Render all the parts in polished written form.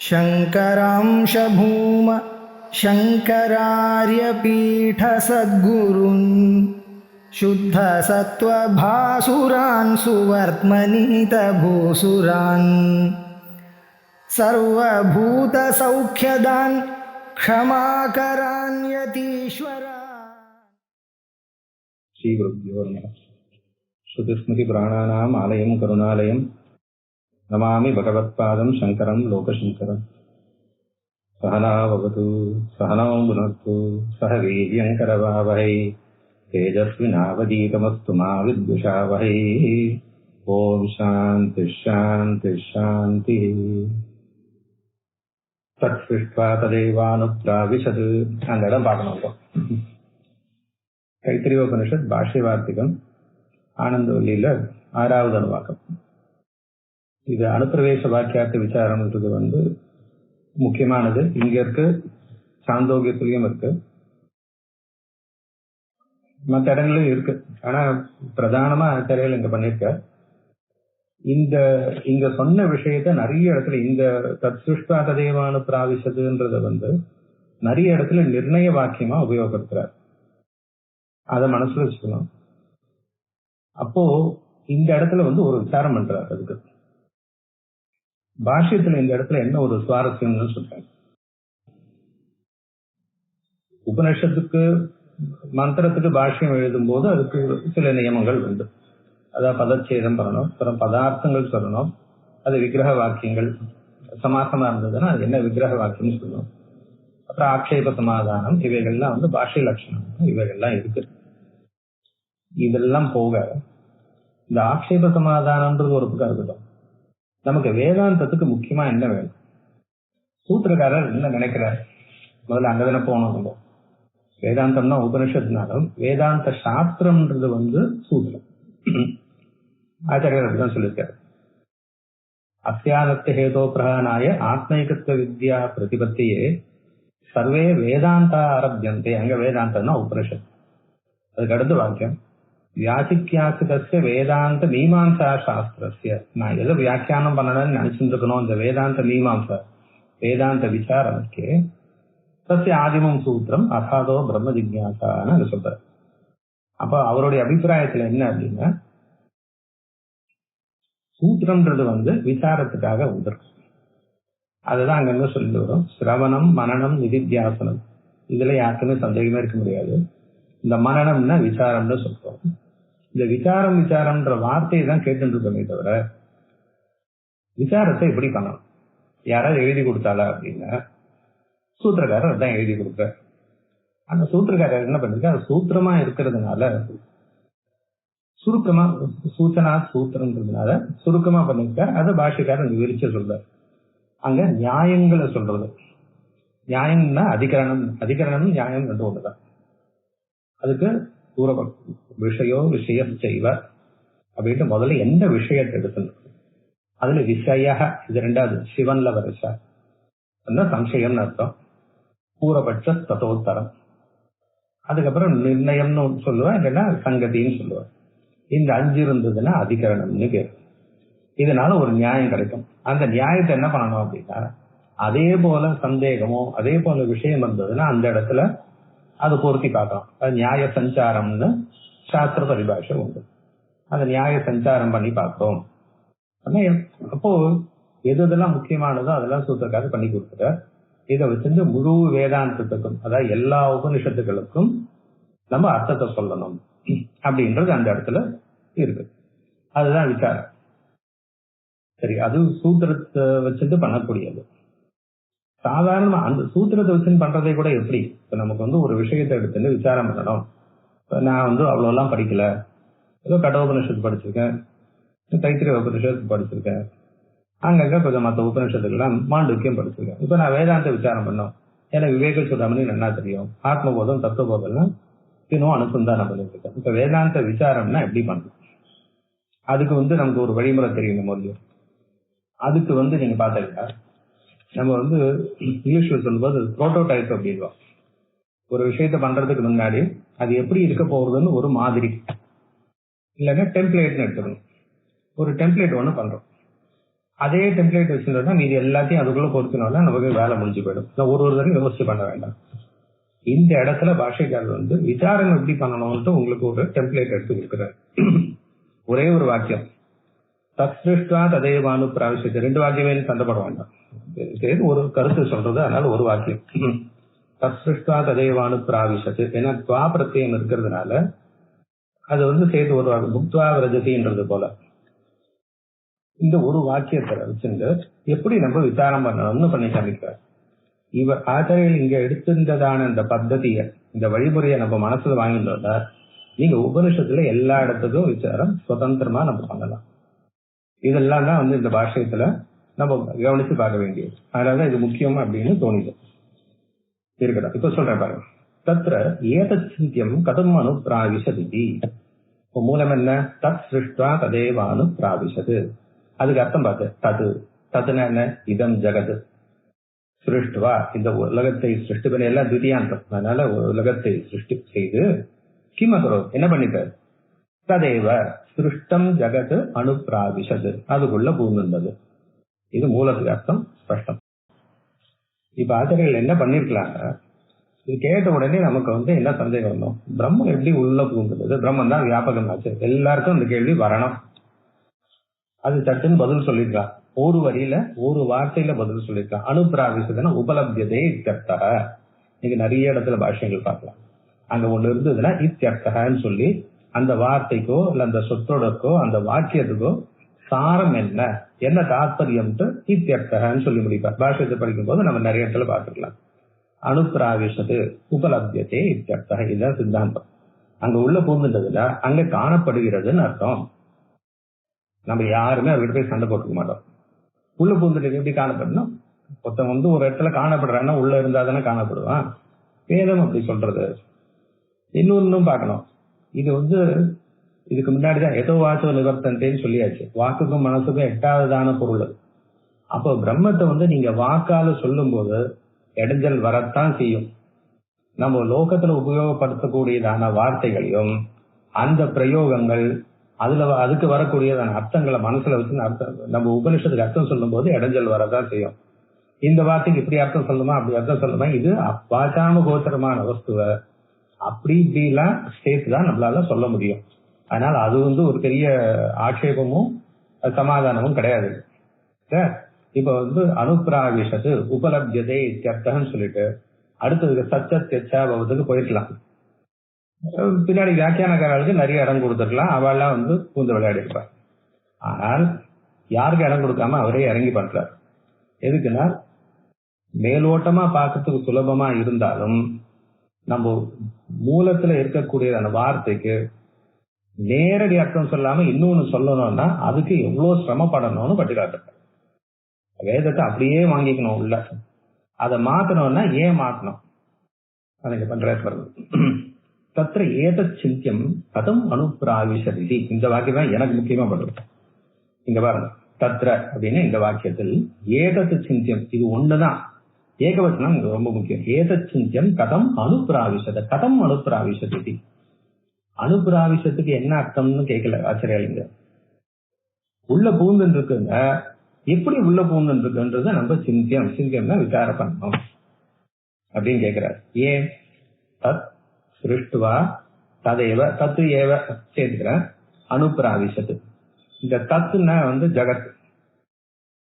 शङ्करांश भूम शङ्करार्यपीठसद्गुरून् शुद्धसत्त्वभासुरान् सुवर्त्मनीतभूसुरान् सर्वभूतसौख्यदान् क्षमाकरान् यतीश्वरान्। श्रीगुरुभ्यो नमः। श्रुतिस्मृतिपुराणानाम् आलयं करुणालयं नमामि भगवत्पादं शङ्करं लोकशङ्करम्। सहना भवतु सहनौ भुनक्तु सह वीर्यं करवावहै तेजस्विनावधीतमस्तु मा विद्विषावहै। ओम शांति शांति शांति। तत्सृष्ट्वा तदेवानुप्राविशत् அந்த இடம் பார்க்கணும். தைத்திரியோபனிஷத் பாஷ்யவார்த்திகம் ஆனந்தவல்லியில 6வது அணுவாக்கம். இது அனுப்பிரவேச வாக்கியார்த்த விசாரம்ன்றது முக்கியமானது. இங்க இருக்கு, சாந்தோக்கியத்திலையும் இருக்கு, மற்ற இடங்களும் இருக்கு. ஆனா பிரதானமா ஆச்சாரியர்கள் இங்க பண்ணிருக்க இங்க சொன்ன விஷயத்த நிறைய இடத்துல இந்த தத்சுஷ்டா ததேவானு பிராவிசதுன்றத நிறைய இடத்துல நிர்ணய வாக்கியமா உபயோகப்படுத்துறார். அதை மனசுல வச்சுக்கணும். அப்போ இந்த இடத்துல ஒரு விசாரம் பண்றாரு. அதுக்கு பாஷ்யத்துல இந்த இடத்துல என்ன ஒரு சுவாரஸ்யம்னு சொல்றாங்க. உபநிஷத்துக்கு மந்திரத்துக்கு பாஷ்யம் எழுதும் போது அதுக்கு சில நியமங்கள் உண்டு. அதாவது பதச்சேதம் பண்ணணும், அப்புறம் பதார்த்தங்கள் சொல்லணும், அது விக்கிரக வாக்கியங்கள். சமாசமா இருந்ததுன்னா அது என்ன விக்கிரக வாக்கியம் சொல்லணும், அப்புறம் ஆக்ஷேப சமாதானம், இவைகள்லாம் பாஷ்ய லட்சணம், இவைகள்லாம் இருக்கு. இதெல்லாம் போக இந்த ஆக்ஷேப சமாதானம்ன்றது ஒரு பக்கம் இருக்கட்டும். நமக்கு வேதாந்தத்துக்கு முக்கியமா என்ன வேணும், சூத்திரக்காரர் என்ன நினைக்கிறார், முதல்ல அங்கதானே போனோம். வேதாந்தம்னா உபனிஷத்துனாலும் வேதாந்த சாஸ்திரம்ன்றது சூத்திரம். ஆச்சாரியர் அப்படிதான் சொல்லியிருக்காரு. அத்தியானத்த ஹேதோ பிரகானாய ஆத்மைகத்துவ வித்யா பிரதிபத்தியே சர்வே வேதாந்தா ஆரம்பியந்தே. அங்க வேதாந்தம்னா உபனிஷத். அதுக்கு அடுத்த வாக்கியம் வியாசிக்கியாசிதஸ்ய வேதாந்த மீமாம்சா சாஸ்திரஸ்ய. நான் எதை வியாக்கியானம் பண்ணணும்னு நினைச்சுட்டு இருக்கணும், இந்த வேதாந்த மீமாம்சா வேதாந்த விசாரம்க்கு தஸ்ய ஆதிமம் சூத்திரம் அசாதோ பிரம்ம ஜிக்ஞாசான்னு அது சொல்றாரு. அப்ப அவருடைய அபிப்பிராயத்துல என்ன அப்படின்னா, சூத்திரம்ன்றது விசாரத்துக்காக உதவும். அதுதான் அங்கங்க சொல்லிட்டு வரும். சிரவணம் மனனம் நிதித்தியாசனம், இதுல யாருக்குமே சந்தேகமே இருக்க முடியாது. இந்த மனனம்னா விசாரம்னு சொல்றோம். இந்த விசாரம்ன்ற வார்த்தையை தான் கேட்டு இருக்கோமே தவிர விசாரத்தை எப்படி பண்ணணும், யாராவது எழுதி கொடுத்தாளா அப்படின்னா சூத்திரக்காரர் தான் எழுதி கொடுக்குற. அந்த சூத்திரக்காரர் என்ன பண்ணிருக்க, அது சூத்திரமா இருக்கிறதுனால சுருக்கமா சூச்சனா சூத்திரம்ன்றதுனால சுருக்கமா பண்ணிருக்க. அதை பாஷ்யக்காரர் விரிச்ச சொல்றார். அங்க நியாயங்களை சொல்றது, நியாயம்னா அதிகரணம் நியாயம் என்று ஒண்ணுதான். அதுக்கு விஷயோ விஷய செய்வ அப்படின்ட்டு முதல்ல எந்த விஷயத்தை எடுத்துன்னு, அதுல விஷய இது ரெண்டாவது சிவன்ல வரிசா சம்சயம்னு அர்த்தம், பூரபட்ச தத்தோத்தரம். அதுக்கப்புறம் நிர்ணயம்னு சொல்லுவேன், இல்லைன்னா சங்கதின்னு சொல்லுவேன். இந்த 5 இருந்ததுன்னா அதிகரணம்னு பேர். இதனால ஒரு நியாயம் கிடைக்கும். அந்த நியாயத்தை என்ன பண்ணணும் அப்படின்னா, அதே போல சந்தேகமோ அதே போல விஷயம் இருந்ததுன்னா அந்த இடத்துல அது பொருத்தி பார்க்கலாம். அது நியாய சஞ்சாரம்னு சாஸ்திர பரிபாஷை உண்டு. அந்த நியாய சஞ்சாரம் பண்ணி பார்க்கிறோம். அப்போ எதெல்லாம் முக்கியமானதோ அதெல்லாம் சூத்திரக்காரர் பண்ணி கொடுத்துட்டார். இதை வச்சிருந்து முழு வேதாந்தத்துக்கும், அதாவது எல்லா உபனிஷத்துக்களுக்கும் நம்ம அர்த்தத்தை சொல்லணும் அப்படின்றது அந்த இடத்துல இருக்கு. அதுதான் விசாரம். சரி, அது சூத்திரத்தை வச்சுட்டு பண்ணக்கூடியது. சாதாரணமா அந்த சூத்திரத்தை வச்சுன்னு பண்றதை கூட எப்படி, இப்ப நமக்கு ஒரு விஷயத்தை எடுத்துட்டு விசாரம் பண்ணணும். நான் அவ்வளவு எல்லாம் படிக்கல, ஏதோ கடோபனிஷத்து படிச்சிருக்கேன், தைத்திரிய உபனிஷத்து படிச்சிருக்கேன், அங்கங்க கொஞ்சம் மற்ற உபனிஷத்துக்கெல்லாம் மாண்டூக்கியம் படிச்சிருக்கேன். இப்ப நான் வேதாந்த விசாரம் பண்ணோம், ஏன்னா விவேக சூடாமணி நல்லா தெரியும், ஆத்மபோதம் தத்துவபோதம் இன்னும் அனுசந்தானம் பண்ணிட்டு இருக்கேன். இப்ப வேதாந்த விசாரம்னா எப்படி பண்ணணும், அதுக்கு நமக்கு ஒரு வழிமுறை தெரியும் மொழியும். அதுக்கு நீங்க பாத்தீங்கன்னா நம்ம இங்கிலீஷ்ல சொல்லும்போது புரோட்டோடைப் அப்படின்வோம். ஒரு விஷயத்த பண்றதுக்கு முன்னாடி அது எப்படி இருக்க போறதுன்னு ஒரு மாதிரி, இல்லைன்னா டெம்ப்ளேட்னு எடுத்துக்கணும். ஒரு டெம்ப்ளேட் ஒண்ணு பண்றோம், அதே டெம்ப்ளேட் வச்சிருந்தோம்னா மீதி எல்லாத்தையும் அதுக்குள்ள பொறுத்தினோம்னா நமக்கு வேலை முடிஞ்சு போயிடும். ஒரு தடவை யோசிச்சு பண்ண வேண்டாம். இந்த இடத்துல பாஷைக்காரர் விசாரம் எப்படி பண்ணணும்னு உங்களுக்கு ஒரு டெம்ப்ளேட் எடுத்து கொடுக்குறாரு. ஒரே ஒரு வாக்கியம், தத்ருஷ்டா ததேவானு பிராவிசத்து. 2 வாக்கியமே சண்டை போட வேண்டாம். ஒரு கருத்து சொல்றது, அதனால ஒரு வாக்கியம். தத்ருஷ்டா ததேவானு பிராவிசத்து. ஏன்னா துவா பிரத்யம் இருக்கிறதுனால அது சேர்த்து ஒரு வாக்கியம். புக்துவா விரஜதின்றது போல இந்த ஒரு வாக்கியத்தை வச்சுட்டு எப்படி நம்ம விசாரம் பண்ணணும்னு பண்ணி காமிக்கிறார். இவர் ஆச்சாரியர்கள் இங்க எடுத்திருந்ததான இந்த பத்ததியை, இந்த வழிமுறையை நம்ம மனசுல வாங்கிட்டோம்னா நீங்க உபனிஷத்துல எல்லா இடத்துக்கும் விசாரம் சுதந்திரமா நம்ம பண்ணலாம். இதெல்லாம் தான் இந்த பாஷ்யத்துல நம்ம கவனிச்சு பார்க்க வேண்டியது. அதனாலதான் இது முக்கியம் அப்படின்னு தோணுது. இருக்கட்டும், இப்ப சொல்றேன் பாருங்க. தத்ர ஏதத் சிந்தியம் கதம் அனு பிராவிசதி. மூலம் என்ன? தத் சிருஷ்டா ததேவானு பிராவிசது. அதுக்கு அர்த்தம் பார்த்து தத்துனா என்ன? இதம் ஜெகத் சிருஷ்டுவா, இந்த உலகத்தை சிருஷ்டி பண்ண எல்லாம் திவ்யாந்தம். அதனால உலகத்தை சிருஷ்டி செய்து கிமகரோ என்ன பண்ணிட்டார்? ததேவ சிருஷ்டம் ஜெகத் அனுப்பிராவிசது, அதுக்குள்ள பூமின்றது. இது மூலத்துக்கு அர்த்தம் ஸ்பஷ்டம். இப்ப ஆச்சாரியர்கள் என்ன பண்ணிருக்கலாங்க, இது கேட்ட உடனே நமக்கு என்ன சந்தேகம் வரும்? பிரம்மம் எப்படி உள்ள பூங்குறது? பிரம்மம் தான் வியாபகம் ஆச்சு, எல்லாருக்கும் இந்த கேள்வி வரணும். அது சட்டுன்னு பதில் சொல்லிருக்கலாம். ஒரு வரியில ஒரு வார்த்தையில பதில் சொல்லிருக்கலாம். அனுப்பிராவிசதுன்னா உபலப்தியதே இத்தியர்த்தக. நீங்க நிறைய இடத்துல பாஷ்யங்கள் பார்க்கலாம். அங்க ஒண்ணு இருந்ததுன்னா இத்தியர்த்தகன்னு சொல்லி அந்த வார்த்தைக்கோ இல்ல அந்த சொற்றொடருக்கோ அந்த வாக்கியத்துக்கோ சாரம் என்ன தாத்பரியம்ட்டு இத்தியர்த்தகன்னு சொல்லி முடிப்பார். பாஷ்யத்தை படிக்கும் போது நம்ம நிறைய இடத்துல பார்த்துக்கலாம். அனுப்பிராவிசது உபலப்தியதே இத்தியர்த்தக, இதுதான் சித்தாந்தம். அங்க உள்ள பூந்துட்டதுன்னா அங்க காணப்படுகிறதுன்னு அர்த்தம். நம்ம யாருமே அவர்கிட்ட போய் சண்டை போட்டுக்க மாட்டோம். உள்ள பூந்துட்டு எப்படி காணப்படணும்? ஒருத்தன் ஒரு இடத்துல காணப்படுறான்னா உள்ள இருந்தாதானே காணப்படுவான். வேதம் அப்படி சொல்றது. இன்னொன்னும் பார்க்கணும். இது இதுக்கு முன்னாடிதான் ஏதோ வாக்கு நிவர்த்தன்ட்டேன்னு சொல்லியாச்சு. வாக்குக்கும் மனசுக்கும் எட்டாவதான பொருள். அப்போ பிரம்மத்தை நீங்க வாக்கால சொல்லும் போது இடைஞ்சல் வரத்தான் செய்யும். நம்ம லோகத்துல உபயோகப்படுத்தக்கூடியதான வார்த்தைகளையும் அந்த பிரயோகங்கள் அதுக்கு வரக்கூடியதான அர்த்தங்களை மனசுல வச்சு நம்ம உபனிஷத்துக்கு அர்த்தம் சொல்லும் போது இடைஞ்சல் வரதான் செய்யும். இந்த வார்த்தைக்கு இப்படி அர்த்தம் சொல்லுமா அப்படி அர்த்தம் சொல்லுமா, இது வாசாம கோச்சரமான வஸ்துவ அப்படி இப்படிலாம் சேர்த்து தான் நம்மளால சொல்ல முடியும். அதனால அது ஒரு பெரிய ஆட்சேபமும் சமாதானமும் கிடையாது. இப்ப அனுப்பிராவிசத்து உபலப்தியதே இத்தியர்த்தகன்னு சொல்லிட்டு அடுத்தது சச்சத்யச்சாபவத்துக்கு போயிருக்கலாம். பின்னாடி வியாக்கியானக்காரர்களுக்கு நிறைய இடம் கொடுத்துருக்கலாம். அவெல்லாம் பூந்து விளையாடி இருப்பார். ஆனால் யாருக்கு இடம் கொடுக்காம அவரே இறங்கி பண்றார். எதுக்குன்னா மேலோட்டமா பார்க்கறதுக்கு சுலபமா இருந்தாலும் நம்ம மூலத்துல இருக்கக்கூடிய அந்த வார்த்தைக்கு நேரடி அர்த்தம் சொல்லாம இன்னொன்னு சொல்லணும்னா அதுக்கு எவ்வளவு சிரமப்படணும்னு பட்டி காட்டுறார். வேதத்தை அப்படியே வாங்கிக்கணும் உள்ள, அதை மாத்தணும்னா ஏன் மாத்தணும் அதை பண்ற. தத்ர ஏதத் சிந்தியம் கதம் அனுப்பிராவிசதி. இந்த வாக்கியம் தான் எனக்கு முக்கியமா பண்றது. இங்க பாருங்க, தத்ர அப்படின்னு இந்த வாக்கியத்தில் ஏதத் சிந்தியம், இது ஒண்ணுதான். ஏகவச்சனம் ரொம்ப முக்கியம். ஏதத் சிந்தியம் கதம் அனுப்பிராவிசத. கதம் அனுப்பிராவிசதி. அனுப்பிராவிசத்துக்கு என்ன அர்த்தம்னு கேட்கல ஆச்சரியாலிங்க. உள்ள பூந்துன்னு இருக்குங்க, எப்படி உள்ள பூந்துன்னு இருக்குன்றத நம்ம சிந்தியம்னா விசாரம் பண்ணணும் அப்படின்னு கேட்கிறார். ஏன்? தத் சிருஷ்டுவா ததைவ தத்து ஏவ சேர்த்துக்கிறேன் அனுப்பிராவிசத்து. இந்த தத்துனா ஜகத்.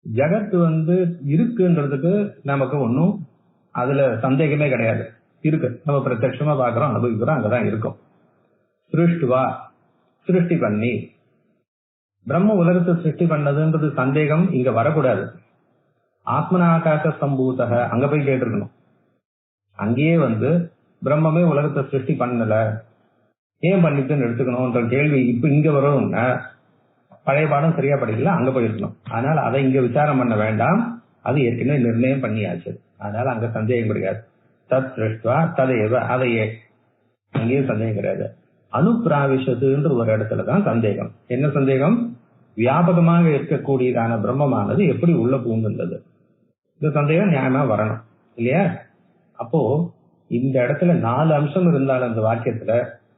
ஜகத் இருக்குன்றதுக்கு நமக்கு ஒன்னும் அதுல சந்தேகமே கிடையாது. இருக்கு, நம்ம பிரத்யட்சமா பாக்குறோம், அனுபவிக்கிறோம், அங்கதான் இருக்கும். சிருஷ்டுவா சிருஷ்டி பண்ணி, பிரம்ம உலகத்தை சிருஷ்டி பண்ணதுன்றது சந்தேகம் இங்க வரக்கூடாது. ஆத்மனாகாச சம்பூதக அங்க போய் கேட்டிருக்கணும். அங்கேயே பிரம்மமே உலகத்தை சிருஷ்டி பண்ணல, ஏன் பண்ணிட்டுன்னு எடுத்துக்கணும்ன்ற கேள்வி இப்ப இங்க வரும்னா பழைய பாடம் சரியா படிக்கல, அங்க போயிருக்கணும். அதனால அதை இங்க விசாரம் பண்ண வேண்டாம், அது ஏற்கனவே நிர்ணயம் பண்ணியாச்சு. அதனால அங்க சந்தேகம் கிடையாது. தத் சிருஷ்டுவா ததைவ, அதையே அங்கேயும் சந்தேகம் கிடையாது. அனுப்பிராவிசத்துன்ற ஒரு இடத்துலதான் சந்தேகம். என்ன சந்தேகம்? வியாபகமாக இருக்கக்கூடியதான பிரம்மமானது எப்படி உள்ள பூந்துள்ளது. இந்த சந்தேகம் நியாயமா வரணும் இல்லையா? அப்போ இந்த இடத்துல 4 அம்சம் இருந்தாலும் அந்த வாக்கியத்துல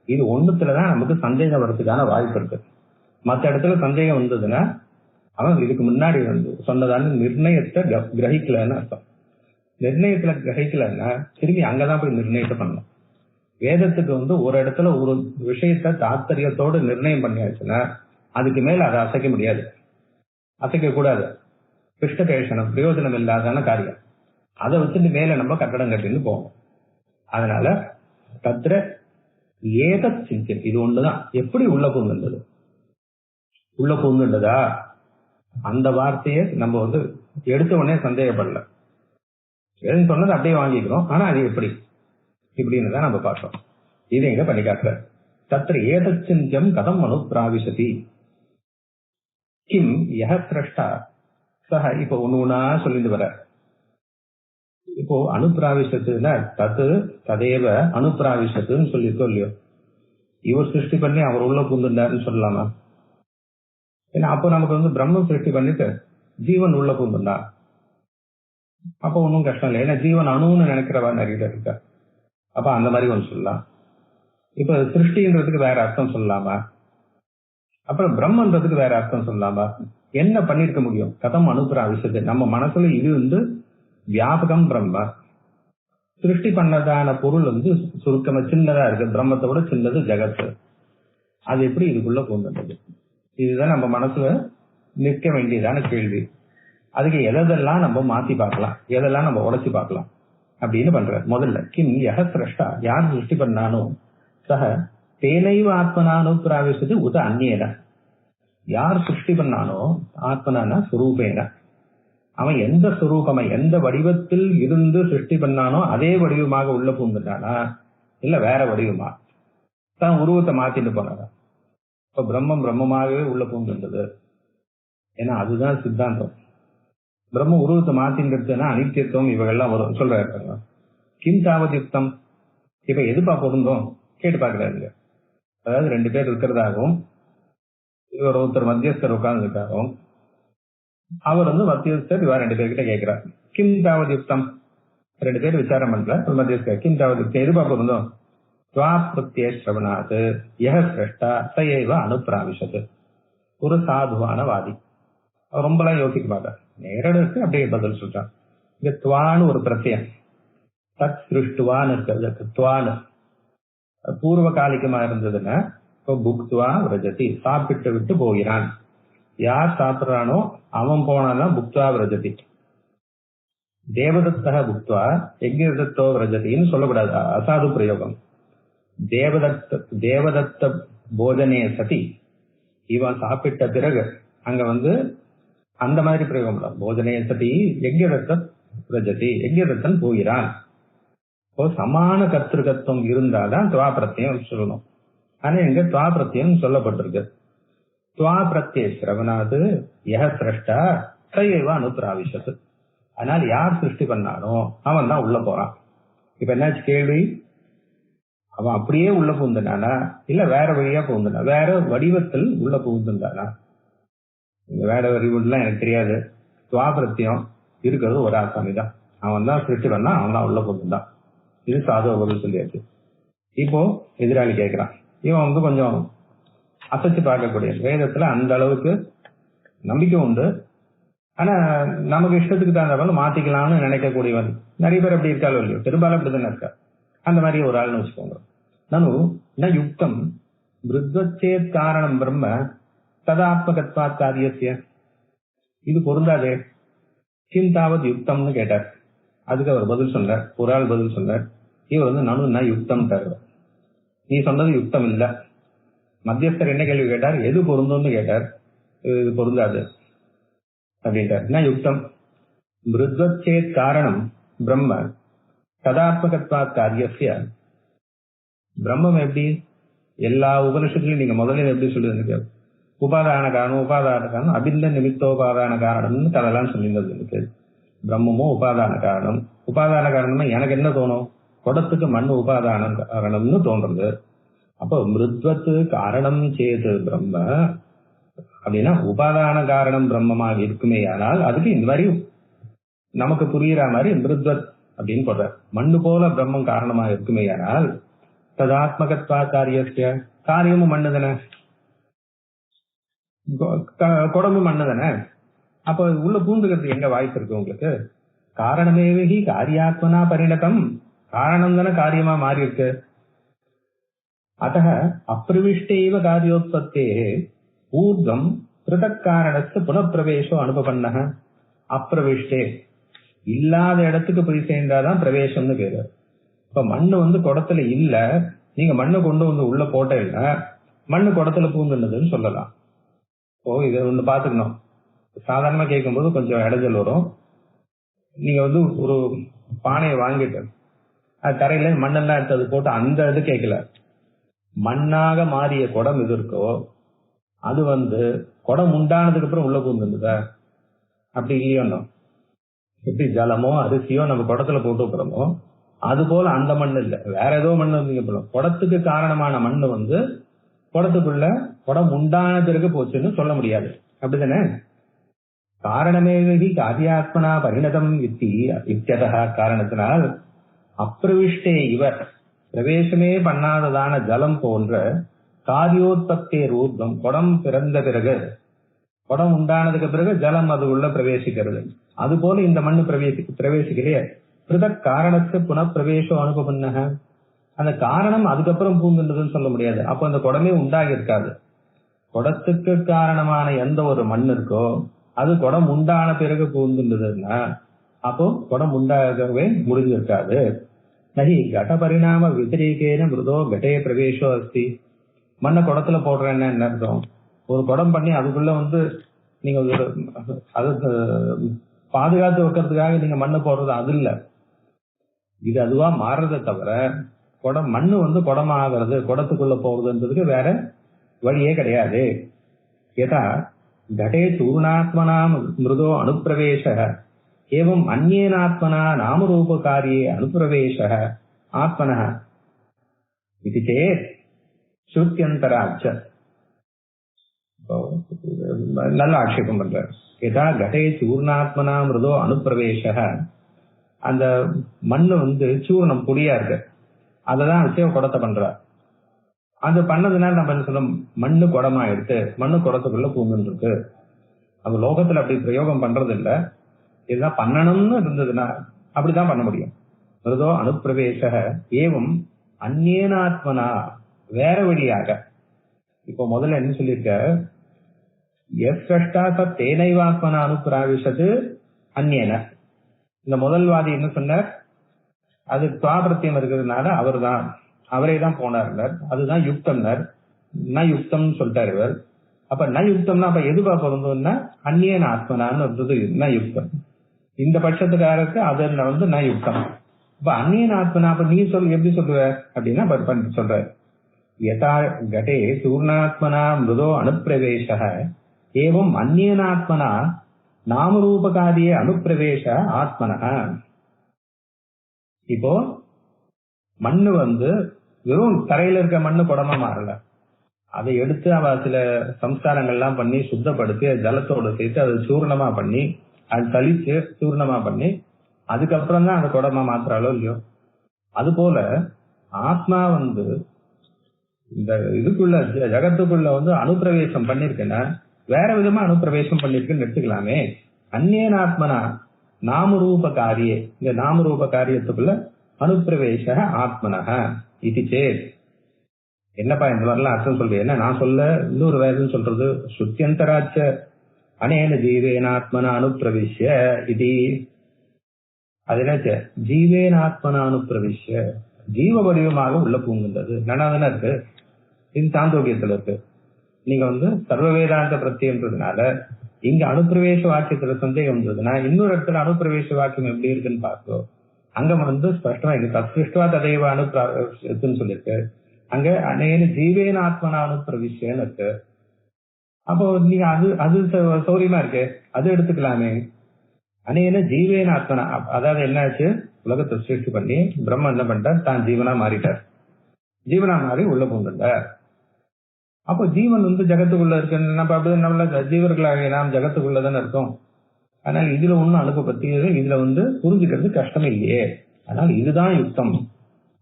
இது ஒண்ணுத்துலதான் நமக்கு சந்தேகம் வர்றதுக்கான வாய்ப்பு இருக்கு. மற்ற இடத்துல சந்தேகம் வந்ததுன்னா அவன் இதுக்கு முன்னாடி சொன்னதான நிர்ணயத்தை கிரகிக்கலன்னு அர்த்தம். நிர்ணயத்துல கிரகிக்கலன்னா திரும்பி அங்கதான் போய் நிர்ணயத்தை பண்ணணும். வேதத்துக்கு ஒரு இடத்துல ஒரு விஷயத்த தாத்பரியத்தோடு நிர்ணயம் பண்ணியாச்சுன்னா அதுக்கு மேல அதை அசைக்க முடியாது, அசைக்க கூடாது. கிருஷ்ணகேஷனம் பிரயோஜனம் இல்லாதான காரியம். அதை வச்சுட்டு மேல நம்ம கட்டடம் கட்டின்னு போவோம். அதனால தத்ர ஏதத் சிந்தியம், இது ஒண்ணுதான். எப்படி உள்ள பூந்துண்டது? உள்ள பூந்துண்டதா அந்த வார்த்தையை நம்ம எடுத்த உடனே சந்தேகப்படல. எதுன்னு சொன்னது அப்படியே வாங்கிக்கிறோம். ஆனா அது எப்படி இப்படின்னு தான் நம்ம பார்த்தோம். இது எங்க பண்ணி காட்டுற தத்ர ஏதத் சிந்தியம் கதம் அனுப்பிராவிசதி கிம் யஹ சிரஷ்டா சஹ. இப்போ ஒண்ணா சொல்லிட்டு வர. இப்போ அனுப்பிராவிசத்துன்னா தத்து ததேவ அனுப்பிராவிசத்துன்னு சொல்லியிருக்கோம் இல்லையோ. இவர் சிருஷ்டி பண்ணி அவர் உள்ள பூந்துட்டாருன்னு சொல்லலாமா? ஏன்னா அப்போ நமக்கு பிரம்ம சிருஷ்டி பண்ணிட்டு ஜீவன் உள்ள பூந்துண்டா அப்போ ஒன்றும் கஷ்டம் இல்லை. ஏன்னா ஜீவன் அணுன்னு நினைக்கிறவா நிறைய இருக்கா. அப்ப அந்த மாதிரி ஒன்று சொல்லலாம். இப்ப சிருஷ்டின்றதுக்கு வேற அர்த்தம் சொல்லலாமா? அப்புறம் பிரம்மன்றதுக்கு வேற அர்த்தம் சொல்லலாமா? என்ன பண்ணிருக்க முடியும்? கதம் அனுப்புற விஷயத்தை நம்ம மனசுல இது வியாபகம் பிரம்ம. சிருஷ்டி பண்ணதான பொருள் சுருக்கமா சின்னதா இருக்கு. பிரம்மத்தோட சின்னது ஜெகத்து. அது எப்படி இதுக்குள்ள கொண்டுள்ளது? இதுதான் நம்ம மனசுல நிற்க வேண்டியதான கேள்வி. அதுக்கு எதெல்லாம் நம்ம மாத்தி பார்க்கலாம், எதெல்லாம் நம்ம உடைச்சு பார்க்கலாம் அப்படின்னு பண்ற. முதல்ல கிம் யஹ சிரஷ்டா, யார் சிருஷ்டி பண்ணானோ சக தேனைவ ஆத்மனானு பிராவிசது உத அந்நியன. யார் சிருஷ்டி பண்ணானோ ஆத்மனான சுரூபேன, அவன் எந்த சுரூபமா எந்த வடிவத்தில் இருந்து சிருஷ்டி பண்ணானோ அதே வடிவமாக உள்ள பூந்துட்டானா இல்ல வேற வடிவமா தான் உருவத்தை மாத்திட்டு போனாரா? இப்ப பிரம்மம் பிரம்மமாகவே உள்ள பூந்துட்டது. ஏன்னா அதுதான் சித்தாந்தம். பிரம்ம உருவத்தை மாத்தின்றதுன்னா அனித்தியத்துவம் இவங்கெல்லாம் வரும் சொல்றாரு. கிம் தாவது யுக்தம், இப்ப எதுப்பா பொருந்தோம் கேட்டு பாக்குறாருங்க. அதாவது 2 பேர் இருக்கிறதாகவும் இவர் ஒருத்தர் மத்தியஸ்தர் உட்கார்ந்து இருக்காரும். அவர் மத்தியஸ்தர் இவர் 2 பேர்கிட்ட கேட்கிறார். கிம் தாவது யுக்தம், 2 பேர் விசாரம் பண்ற ஒரு மத்தியஸ்தர். கிம் தாவது யுக்தம், எதுப்பா பொருந்தோம்? துவாப்ரத்யே ஸ்ரவணாத் யஹ சிரஷ்டா சயைவ அனுப்பிராவிஷத். ஒரு சாதுவான வாதி, ரொம்பலாம் யோசிக்க மாட்டார், நேரடிக்கு அப்படியே பதில் சொல்றான். இங்க துவான்னு ஒரு பிரத்யம், தத் சிருஷ்டுவான்னு இருக்கிறது. துவான்னு பூர்வ காலிகமா இருந்ததுன்னா இப்போ புக்துவா விரஜதி, சாப்பிட்டு விட்டு போகிறான். யார் சாப்பிட்றானோ அவன் போனாதான் புக்துவா விரஜதி. தேவதத்தக புக்துவா யஜ்ஞதத்தோ விரஜதின்னு சொல்லக்கூடாது, அசாது பிரயோகம். தேவதத்த போஜனே சதி, இவன் சாப்பிட்ட பிறகு அங்க அந்த மாதிரி பிரயோகம். போஜனே சதி யஜ்ஞதத்த விரஜதி, யஜ்ஞதத்தன் போகிறான். சமான கர்த்திருக்கத்துவம் இருந்தாதான் துவா பிரத்யம் சொல்லணும். ஆனா எங்க துவா பிரத்யம் சொல்லப்பட்டிருக்கு. துவா பிரத்யே சிரவணாது யஹ சிரஷ்டா சயைவ அனுப்பிராவிஷத். அதனால யார் சிருஷ்டி பண்ணானோ அவன் தான் உள்ள போறான். இப்ப என்னாச்சு கேள்வி? அவன் அப்படியே உள்ள புகுந்தானா இல்ல வேற வழியா புகுந்தானா, வேற வடிவத்தில் உள்ள புகுந்தானா? வேற வடிவெல்லாம் எனக்கு தெரியாது. துவா பிரத்யம் இருக்கிறது ஒரு ஆசாமி தான், அவன் தான் சிருஷ்டி பண்ணா, அவன் தான் உள்ள புகுந்தான். இது சாதுவ பதில் சொல்லியாச்சு. இப்போ எதிராளி கேட்கிறான். இவன் கொஞ்சம் அசைச்சு பார்க்கக்கூடிய, வேதத்துல அந்த அளவுக்கு நம்பிக்கை உண்டு, ஆனா நமக்கு இஷ்டத்துக்கு தகுந்த மாத்திக்கலாம்னு நினைக்கக்கூடியவன் நிறைய பேர் அப்படி இருக்காளோ இல்லையோ, பெரும்பாலும் அப்படித்தானே இருக்கா. அந்த மாதிரி ஒரு ஆள்னு வச்சுக்கோங்க. நனு யுக்தம் மிருத்வச்சேத் காரணம் பிரம்ம ததாத்மகத்வாத் காரியஸ்ய. இது பொருந்தாதே. கிந்தாவது யுக்தம்னு கேட்டார். அதுக்கு அவர் பதில் சொன்னார், ஒரு ஆள் பதில் சொன்னார். இவர் நனு யுக்தம் தருவ, நீ சொன்னது யுக்தம் இல்ல. மத்தியஸ்தர் என்ன கேள்வி கேட்டார்? எது பொருந்தும்னு கேட்டார். இது பொருந்தாது அப்படின்ட்டார். என்ன யுக்தம்? மிருத்வச்சேத் காரணம் பிரம்ம ததாத்மகத்வாத் காரியஸ்ய. பிரம்மம் எப்படி? எல்லா உபனிஷத்துலையும் நீங்க முதல்ல எப்படி சொல்லுங்க, உபாதான காரணம் அபிந்த நிமித்தோபாதான காரணம்னு கதெல்லாம் சொல்லியிருந்தது எனக்கு. பிரம்மமோ உபாதான காரணம். உபாதான காரணம்னா எனக்கு என்ன தோணும்? குடத்துக்கு மண் உபாதான காரணம்னு தோன்றது. அப்போ மிருத்வத்து காரணம் சேது பிரம்ம அப்படின்னா உபாதான காரணம் பிரம்மமாக இருக்குமே. ஆனால் அதுக்கு இந்த மாதிரி நமக்கு புரியுற மாதிரி மிருத்வத் அப்படின்னு போடுற. மண்ணு போல பிரம்மம் காரணமாக இருக்குமே. ஆனால் ததாத்மகத்வா காரியஸ்ய, காரியமும் மண்ணு தானே. குடம்பு மண்ணு தானே. அப்ப உள்ள பூந்துக்கிறதுக்கு எங்க வாய்ப்பு இருக்கு உங்களுக்கு? காரணமேவகி காரியாத்மனா பரிணதம், காரணம் தானே காரியமா மாறி இருக்கு. அத அப்பிரவிஷ்டேவ காரியோத்பத்தே ஊர்தம் பிருதக் காரணத்து புனப்பிரவேசோ அனுபவண்ண. அப்பிரவிஷ்டே இல்லாத இடத்துக்கு போய் சேர்ந்தாதான் பிரவேசம்னு பேரு. இப்ப மண்ணு குடத்துல இல்ல, நீங்க மண்ணை கொண்டு உள்ள போட்ட இல்ல, மண்ணு குடத்துல பூந்துன்னதுன்னு சொல்லலாம். ஓ, இதை ஒண்ணு பாத்துக்கணும். சாதாரணமா கேட்கும்போது கொஞ்சம் இடைஞ்சல் வரும். நீங்க ஒரு பானையை வாங்கிட்டு அது தரையில மண்ணெல்லாம் எடுத்து அது போட்டு அந்த இது கேட்கல. மண்ணாக மாறிய குடம் எது இருக்கோ அது குடம் உண்டானதுக்கு அப்புறம் உள்ள பூந்துருந்ததா? அப்படி இல்லையோன்னு. எப்படி ஜலமோ அரிசியோ நம்ம குடத்துல போட்டு வைக்கிறோமோ அது போல அந்த மண் இல்ல, வேற ஏதோ மண்ணு. குடத்துக்கு காரணமான மண்ணு குடத்துக்குள்ள குடம் உண்டான பிறகு போச்சுன்னு சொல்ல முடியாது. அப்படித்தானே? காரணமேவகி காரியாத்மனா பரிணதம் இத்தியதா காரணத்தினால் அப்பிரவிஷ்டே இவர் பிரவேசமே பண்ணாததான ஜலம் போன்ற காரியோத்பத்தே ரூபம், குடம் பிறந்த பிறகு குடம் உண்டானதுக்கு பிறகு ஜலம் அது உள்ள பிரவேசிக்கிறது. அது போல இந்த மண்ணு பிரவேசிக்கலையே. பிருதக் காரணத்து புனப்பிரவேசோ அனுபவண்ண, அந்த காரணம் அதுக்கப்புறம் பூந்துன்றதுன்னு சொல்ல முடியாது. அப்போ அந்த குடமே உண்டாகி இருக்காது. குடத்துக்கு காரணமான எந்த ஒரு மண் இருக்கோ அது குடம் உண்டான பிறகு பூந்துன்றதுன்னா அப்போ குடம் உண்டாகவே முடிஞ்சிருக்காது. நகி கட பரிணாம விபரீகேன மிருதோ கடே பிரவேசோ அஸ்தி. மண்ணை குடத்துல போடுறேன்னு என்ன அர்த்தம்? ஒரு குடம் பண்ணி அதுக்குள்ள நீங்க அது பாதுகாத்து வைக்கிறதுக்காக நீங்க மண்ணை போடுறது அது இல்ல. இது அதுவா மாறுறதை தவிர குடம் மண்ணு குடமாகிறது, குடத்துக்குள்ள போறதுன்றதுக்கு வேற வழியே கிடையாது. யதா கடே சூர்ணாத்மனா மிருதோ அனுப்பிரவேச ஏவம் அந்யேனாத்மனா நாமரூப காரியே அனுப்பிரவேச ஆத்மன இது சேத் ஸ்ருத்யந்தராச்ச. நல்ல ஆட்சேபம் பண்ற. யதா கடே சூர்ணாத்மனா மிருதோ அனுப்பிரவேச, அந்த மண்ணு சூர்ணம் பொடியா இருக்கு, அததான் வச்சு குடத்தை பண்ற. அது பண்ணதுனால நம்ம என்ன சொல்ல, மண்ணு குடமா எடுத்து மண்ணு குடத்துக்குள்ள பூந்துன்னு இருக்கு. அந்த லோகத்துல அப்படி பிரயோகம் பண்றது இல்ல. இதுதான் பண்ணணும்னு இருந்ததுன்னா அப்படிதான் பண்ண முடியும். மிருதோ அனுப்பிரவேச ஏவம் அந்யேனாத்மனா, வேற வழியாக. இப்போ முதல்ல என்ன சொல்லியிருக்க, எஸ்ரஷ்டா ச தேனைவாத்மனா அனுப்பிராவிஷது அந்யேன. இந்த முதல்வாதி என்ன சொன்னார், அது துவாபிரத்தியம் இருக்கிறதுனால அவர் தான், அவரே தான் போனார். அதுதான் யுக்தம்னார். ந யுக்தம் சொல்லிட்டார் இவர். அப்ப ந யுக்தம்னா அப்ப எதுவா பொருந்தோம்னா அந்நியன் ஆத்மனான்னு இருந்தது ந யுக்தம். இந்த பட்சத்துக்காரருக்கு அது ந யுக்தம். இப்ப அந்நியன் ஆத்மனா அப்ப நீ எப்படி சொல்லுவ அப்படின்னா சொல்ற. யதா கடே சூர்ணாத்மனா மிருதோ அனுப்பிரவேச ஏவம் அந்நியனாத்மனா நாமரூபகாரியே அனுப்பிரவேச ஆத்மன. இப்போ மண்ணு வெறும் தரையில இருக்க மண்ணு குடமா மாறல. அதை எடுத்து அவ சில சம்ஸ்காரங்கள்லாம் பண்ணி சுத்தப்படுத்தி ஜலத்தோடு சேர்த்து அதை சூர்ணமா பண்ணி அது தளிச்சு சூர்ணமா பண்ணி அதுக்கப்புறம் தான் அந்த குடமா மாத்துறாளோ இல்லையோ. அது போல ஆத்மா இந்த இதுக்குள்ள ஜகத்துக்குள்ள அனுப்பிரவேசம் பண்ணிருக்குன்னா வேற விதமா அனுப்பிரவேசம் பண்ணிருக்குன்னு எடுத்துக்கலாமே. அந்நியனாத்மனா நாமரூப காரியே, இந்த நாமரூப காரியத்துக்குள்ள அனுப்பிரவேச ஆத்மனஹ இது சேத். என்னப்பா இந்த மாதிரிலாம் அர்த்தம் சொல்றேன், என்ன நான் சொல்ல இன்னொரு வேதம் சொல்றது, சுத்தியந்தராச்ச அனேன ஜீவேனாத்மனா அனுப்பிரவிஷ்ய இது. அது என்ன, ஜீவேனாத்மனா அனுப்பிரவிஷ்ய, ஜீவ வடிவமாக உள்ள பூங்குன்றது நன்னாதானே இருக்கு. இது சாந்தோக்கியத்துல இருக்கு. நீங்க சர்வ வேதாந்த பிரத்யன்றதுனால இங்க அனுப்பிரவேச வாக்கியத்துல சந்தேகம் வந்ததுன்னா இன்னொரு இடத்துல அனுப்பிரவேச வாக்கியம் எப்படி இருக்குன்னு பார்த்தோம். அங்க ஸ்பஷ்டமா இருக்கு, தத்ருஷ்டுவா ததைவ அனுப்பிரவேசன்னு சொல்லிருக்கு. அங்க அநேக ஜீவேன ஆத்மனா அனுப்பிரவிஷ்யன்னு இருக்கு. அப்போ நீங்க அது சௌரியமா இருக்கு, அது எடுத்துக்கலாமே. அநேக ஜீவேன ஆத்மனா, அதாவது என்னாச்சு, உலகத்தை சிருஷ்டி பண்ணி பிரம்ம என்ன பண்ணிட்டார், தான் ஜீவனா மாறிட்டார். ஜீவனா மாறி உள்ள போன்றார். அப்போ ஜீவன் ஜகத்துக்குள்ள இருக்கு. நம்ம அப்படி நம்மள ஜீவர்களாக நாம் ஜகத்துக்குள்ளதானே இருக்கோம். அதனால இதுல ஒன்னும் அனுபவத்தி இதுல புரிஞ்சுக்கிறது கஷ்டம் இல்லையே. அதனால இதுதான் யுக்தம்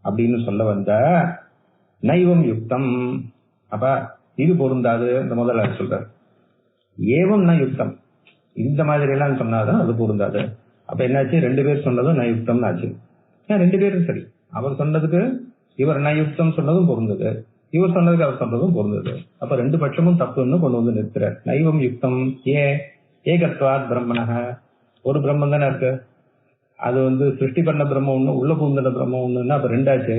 அப்படின்னு சொல்ல வந்த நைவம் யுக்தம். அப்ப இது பொருந்தாது. இந்த முதல்ல சொல்றார், ஏவம் ந யுக்தம், இந்த மாதிரி எல்லாம் சொன்னாதான் அது பொருந்தாது. அப்ப என்னாச்சு, 2 பேர் சொன்னதும் ந யுக்தம்னு ஆச்சு. ஏன் 2 பேரும் சரி, அவர் சொன்னதுக்கு இவர் ந யுக்தம் சொன்னதும் பொருந்தது, இவர் சொன்னதுக்கு அவர் சொன்னதும் பொருந்தது. அப்ப 2 பட்சமும் தப்புன்னு கொண்டு வந்து நிறுத்துற. நைவம் யுக்தம் ஏகத்வாத் பிரம்மணஹ, ஒரு பிரம்மம் தானே இருக்கு. அது சிருஷ்டி பண்ண பிரம்மம் ஒண்ணு, உள்ள பூந்தன பிரம்மம் ஒண்ணுன்னா அப்ப 2 ஆச்சு.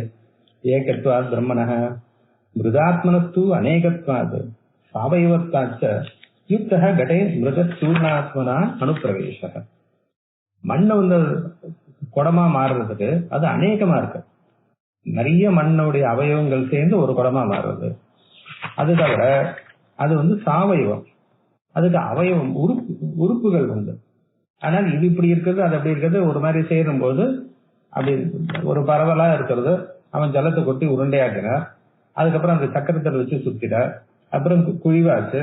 ஏகத்வாத் பிரம்மணஹ மிருதாத்மனஸ்து அநேகத்வாத் சாவயவத்தாச்ச யுக்தஹ கடே மிருத சூர்ணாத்மனா அனுப்பிரவேச. மண்ணு குடமா மாறுறதுக்கு அது அநேகமா இருக்கு. நிறைய மண்ணுடைய அவயவங்கள் சேர்ந்து ஒரு குடமா மாறுறது. அது தவிர அது சாவயவம், அதுக்கு அவயவம் உறுப்புகள் உண்டு. ஆனால் இது இப்படி இருக்கிறது, அது அப்படி இருக்கிறது, ஒரு மாதிரி சேரும் போது அப்படி ஒரு பரவலா இருக்கிறது. அவன் ஜலத்தை கொட்டி உருண்டையாக்குற, அதுக்கப்புறம் அந்த சக்கரத்தில் வச்சு சுத்திட, அப்புறம் குழிவாச்சு,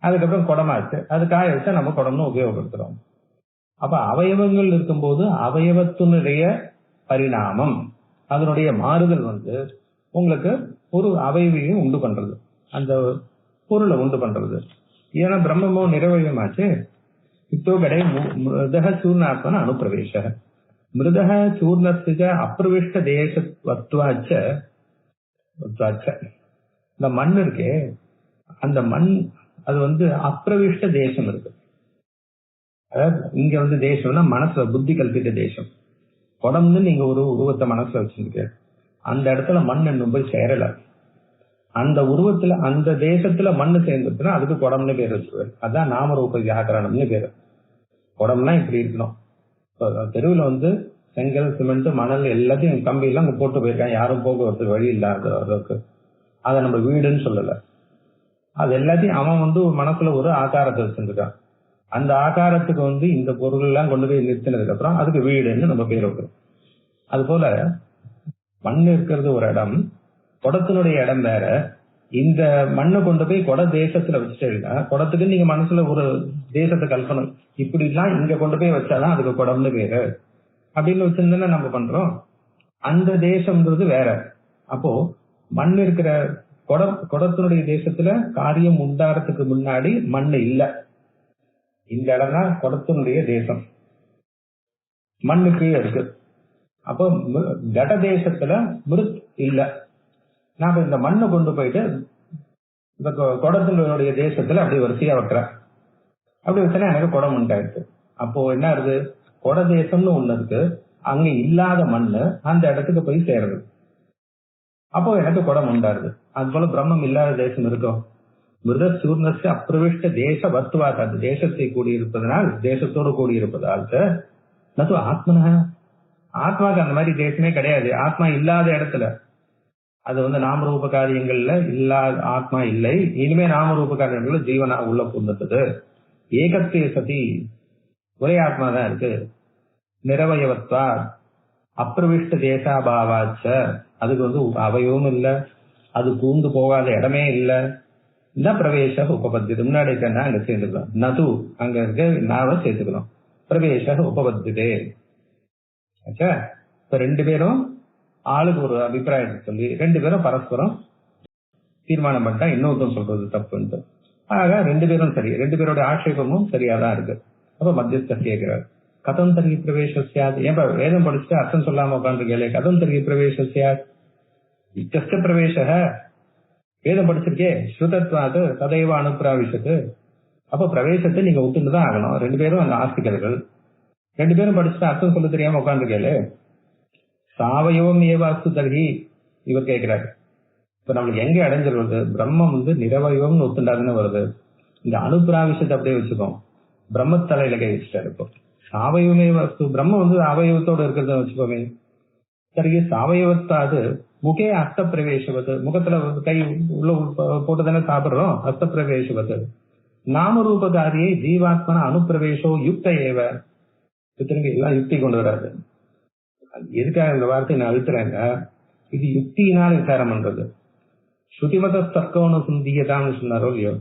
அதுக்கப்புறம் குடமாச்சு, அது காய வச்சா நம்ம குடம்னு உபயோகப்படுத்துறோம். அப்ப அவயவங்கள் இருக்கும்போது அவயவத்தினுடைய பரிணாமம், அதனுடைய மாறுதல் உங்களுக்கு ஒரு அவயவையும் உண்டு பண்றது, அந்த பொருளை உண்டு பண்றது. ஏன்னா பிரம்மமோ நிரவயமாச்சு. இத்தோ கடை மிருதக சூர்ணாத்மன அனுப்பிரவேச. மிருதக சூர்ணஸ்ய அப்பிரவிஷ்ட தேசத்வாச்ச. இந்த மண் இருக்கே, அந்த மண் அது அப்பிரவிஷ்ட தேசம் இருக்கு. அதாவது இங்க தேசம்னா மனசுல புத்தி கல்பித்த தேசம். குடம்னு நீங்க ஒரு உருவத்தை மனசுல வச்சிருக்க, அந்த இடத்துல மண் இன்னும் போய் சேரல. அந்த உருவத்துல அந்த தேசத்துல மண்ணு சேர்ந்துச்சுன்னா அதுக்கு குடம்னு பேர் வச்சுருவாரு. அதான் நாமரூப வியாகரணம்னு பேரு. குடம்னா இப்படி இருக்கணும். தெருவுல செங்கல் சிமெண்ட் மணல் எல்லாத்தையும் கம்பி எல்லாம் போட்டு போயிருக்காங்க, யாரும் போக்குவரத்து வழி இல்லாத அளவுக்கு. அதை நம்ம வீடுன்னு சொல்லல. அது எல்லாத்தையும் அவன் மனசுல ஒரு ஆகாரத்தை வச்சிருக்கான். அந்த ஆகாரத்துக்கு இந்த பொருள் எல்லாம் கொண்டு போய் நிறுத்தினதுக்கு அப்புறம் அதுக்கு வீடுன்னு நம்ம பேர் வைக்கிறோம். அது போல மண் இருக்கிறது ஒரு இடம், குடத்தினுடைய இடம் வேற. இந்த மண்ணை கொண்டு போய் குட தேசத்துல வச்சுட்டீங்கன்னா, குடத்துக்கு நீங்க மனசுல ஒரு தேசத்தை கல்பனை, இப்படி எல்லாம் இங்க கொண்டு போய் வச்சாதான் அதுக்கு குடம்னு பேரு அப்படின்னு வச்சிருந்தா நம்ம பண்றோம். அந்த தேசம்ன்றது வேற. அப்போ மண் இருக்கிற குடத்தினுடைய தேசத்துல காரியம் உண்டாறதுக்கு முன்னாடி மண் இல்ல. இந்த இடம் தான் குடத்தினுடைய தேசம், மண்ணுக்கு இருக்கு. அப்போ கட தேசத்துல மிருத் இல்ல. நாம இந்த மண்ணை கொண்டு போயிட்டு இந்த குடத்தினுடைய தேசத்துல அப்படி வரிசையா வைக்கிறேன். அப்படி வச்சா எனக்கு குடம் உண்டாயிடுச்சு. அப்போ என்ன ஆகுது, குட தேசம்னு ஒண்ணு இருக்கு, அங்க இல்லாத மண்ணு அந்த இடத்துக்கு போய் சேருது. அப்போ எனக்கு குடம் உண்டாருது. அது போல பிரம்மம் இல்லாத தேசம் இருக்கும். மிருத சூர்ணஸ்ய அப்பிரவிஷ்ட தேச வத்துவாத், அந்த தேசத்தை கூடியிருப்பதனால், தேசத்தோடு கூடியிருப்பதால் நது ஆத்மன, ஆத்மாக்கு அந்த மாதிரி தேசமே கிடையாது. ஆத்மா இல்லாத இடத்துல அது நாமரூப காரியங்கள்ல இல்லாத ஆத்மா இல்லை. இனிமே நாமரூப காரியங்கள்ல ஜீவனா உள்ள புகுந்தது. ஏகத்தே சதி, ஒரே ஆத்மா தான் இருக்கு. நிரவயவத்வா அப்பிரவிஷ்ட தேசாபாவாச்ச, அதுக்கு அவயவும் இல்லை, அது பூந்து போகாத இடமே இல்லை. இந்த பிரவேச உபபத்தியது, முன்னாடி இருக்கா அங்க சேர்ந்துக்கலாம், நது அங்க இருக்க நாவ சேர்த்துக்கணும். பிரவேச உபபத்தியதே. ஆச்சா, இப்ப 2 பேரும் ஆளுக்கு ஒரு அபிப்பிராயத்தை சொல்லி 2 பேரும் பரஸ்பரம் தீர்மானம் பண்ணிட்டா இன்னொருத்தம் சொல்றது தப்புன்ட்டு. ஆக 2 பேரும் சரி, 2 பேரோட ஆட்சேபமும் சரியாதான் இருக்கு. அப்ப மத்தியஸ்தர் கேட்கிறார், கதம் தர்கி பிரவேசியாது, ஏன் வேதம் படிச்சுட்டு அர்த்தம் சொல்லாம உட்காந்துருக்கே, கதம் தர்கி பிரவேசியாது இச்ச பிரவேச, வேதம் படிச்சிருக்கே, ஸ்ருதத்வாது ததைவ அனுப்பிராவிஷத்து. அப்ப பிரவேசத்தை நீங்க விட்டுதான் ஆகணும். 2 பேரும் அந்த ஆஸ்திகர்கள், 2 பேரும் படிச்சுட்டு அர்த்தம் சொல்ல தெரியாம உட்காந்துருக்கே. சாவயவம் ஏவாஸ்து தர்கி, இவர் கேட்கிறாரு. இப்ப நம்மளுக்கு எங்க அடைஞ்சல் வருது, பிரம்மம் நிரவயவம்னு ஒத்துண்டாதுன்னு வருது. இந்த அனுப்பிராவிஷத்தை அப்படியே வச்சுக்கோம், பிரம்மத்தலையில கை வச்சுட்டாரு. இப்போ சாவயவமே வஸ்து, பிரம்மம் அவயவத்தோடு இருக்கிறத வச்சுக்கோமே. சரி, சாவயவத்தாது முகே அஸ்த பிரவேசவது, முகத்துல கை உள்ள போட்டுதானே சாப்பிடுறோம், அஸ்த பிரவேசவது. நாமரூபகாரியை ஜீவாத்மன அனுப்பிரவேசோ யுக்த ஏவ. திரும்பி எல்லாம் யுக்தி கொண்டு வராது. எதுக்காக இந்த வார்த்தையை நான் அழுத்துறேன்னா, இது யுக்தியினால் விசாரம் பண்றது. ஸ்ருதிமத தர்க்கம்னு சிந்தியதான்னு சொன்னாரோ இல்லையோ,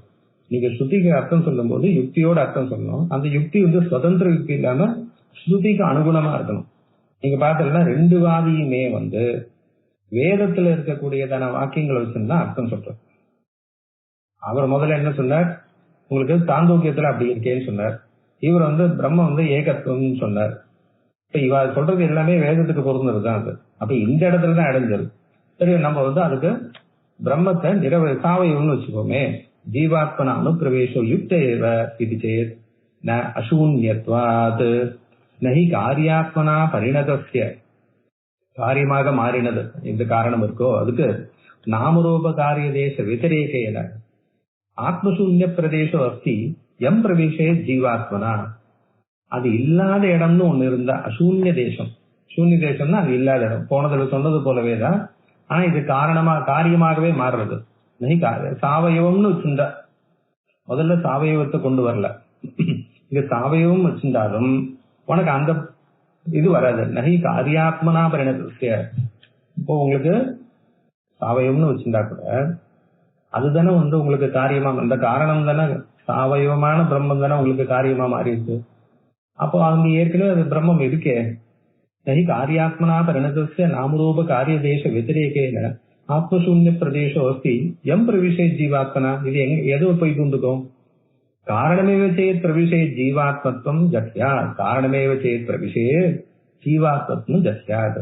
நீங்க ஸ்ருதிக்கு அர்த்தம் சொல்லும் போது யுக்தியோட அர்த்தம் சொல்லணும். அந்த யுக்தி சுதந்திர யுக்தி இல்லாம ஸ்ருதிக்கு அனுகுணமா இருக்கணும். நீங்க பார்த்தீங்கன்னா 2 வாதியுமே வேதத்துல இருக்கக்கூடியதான வாக்கியங்களை வச்சுதான் அர்த்தம் சொல்றாரு. அவர் முதல்ல என்ன சொன்னார், உங்களுக்கு சாந்தோக்கியத்துல அப்படி இருக்கேன்னு சொன்னார். இவர் வந்து பிரம்மம் வந்து ஏகத்துவம்னு சொன்னார். இப்ப இவ சொல்றது எல்லாமே வேதத்துக்கு பொருந்ததுதான் அது. அப்ப இந்த இடத்துலதான் அடைஞ்சது. சரி, நம்ம வந்து அதுக்கு பிரம்மத்தை சாவயவம்னு வச்சுக்கோமே. ஜீவாத்மன அனுப்பிரவேசம் யுக்த ஏவ இது சேத் ந அசூன்யத்வாத் நஹி காரியாத்மனா பரிணதஸ்ய, காரியமாக மாறினது எந்த காரணம் இருக்கோ அதுக்கு நாமரூப காரிய தேச விதிரேகேன ஆத்மசூன்ய பிரதேசம் அஸ்தி எம் பிரவேசே ஜீவாத்மனா. அது இல்லாத இடம்னு ஒண்ணு இருந்தா அசூன்ய தேசம். சூன்ய தேசம்னா அது இல்லாத இடம். போனதுல சொன்னது போலவேதான். ஆனா இது காரியமாகவே மாறுறது. சாவயவம்னு வச்சிருந்தா முதல்ல சாவயவத்தை கொண்டு வரல. இங்க சாவயவம் வச்சிருந்தாலும் உனக்கு அந்த இது வராது. நகி காரியாத்மனா பரிணதஸ்ய. இப்போ உங்களுக்கு சாவயவம்னு வச்சிருந்தா கூட அதுதானே வந்து உங்களுக்கு காரியமா, அந்த காரணம் தானே சாவயவமான பிரம்மம் தானே உங்களுக்கு காரியமா மாறி இருக்கு. அப்போ அங்க ஏற்கனவே அது பிரம்மம் இருக்கே. நகி காரியாத்மனா பரிணதஸ்ய நாமரூப காரிய தேச விதிரேகேன ஆத்மசூன்ய பிரதேசம் அஸ்தி எம் பிரவிஷே ஜீவாத்மனா. இது எது போய் தூண்டுக்கும்? காரணமேவ சேத் பிரவிஷே ஜீவாத்மத்துவம் ஜஸ்யா. காரணமேவ சேத் பிரவிஷே ஜீவாத்மத்துவம் ஜஸ்யாது.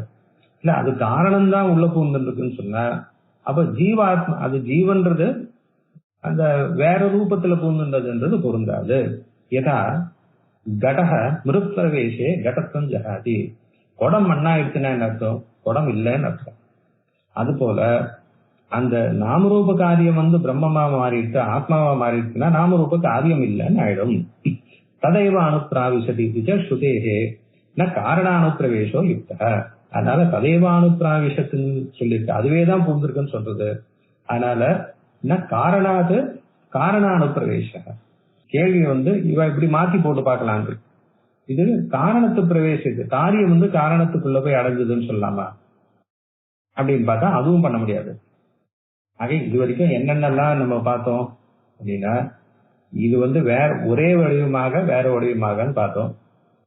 இல்ல அது காரணம் தான் உள்ள பூந்துருக்குன்னு சொன்னா அப்ப ஜீவாத்மா, அது ஜீவன்றது அந்த வேற ரூபத்துல பூந்துன்றதுன்றது பொருந்தாது. ஏதா கடக மிருத் பிரவேசே கடத்துவம் ஜகாதி. குடம் மண்ணாயிடுச்சுன்னா என்ன அர்த்தம்? குடம் இல்லைன்னு அர்த்தம். அது போல அந்த நாமரூப காரியம் வந்து பிரம்மமா மாறிட்டு ஆத்மாவா மாறிடுச்சுன்னா நாமரூப காரியம் இல்லைன்னு ஆயிடும். ததைவ அனுப்பிராவிசதி ஸ்ருதேகே ந காரணானுப்பிரவேசோ யுக்த. அதனால ததைவ அனுப்பிராவிசத்துன்னு சொல்லிருக்கு, அதுவேதான் பூந்திருக்குன்னு சொல்றது. அதனால ந காரணாது காரணானுப்பிரவேச. கேள்வி வந்து இவ இப்படி மாத்தி போட்டு பார்க்கலாம். இது காரணத்து பிரவேசித்து காரியம் வந்து காரணத்துக்குள்ள போய் அடைஞ்சதுன்னு சொல்லலாமா அப்படின்னு பார்த்தா அதுவும் பண்ண முடியாது. ஆக இது வரைக்கும் என்னென்னலாம் நம்ம பார்த்தோம் அப்படின்னா, இது வந்து வேற ஒரே வடிவமாக வேற வடிவமாகன்னு பார்த்தோம்.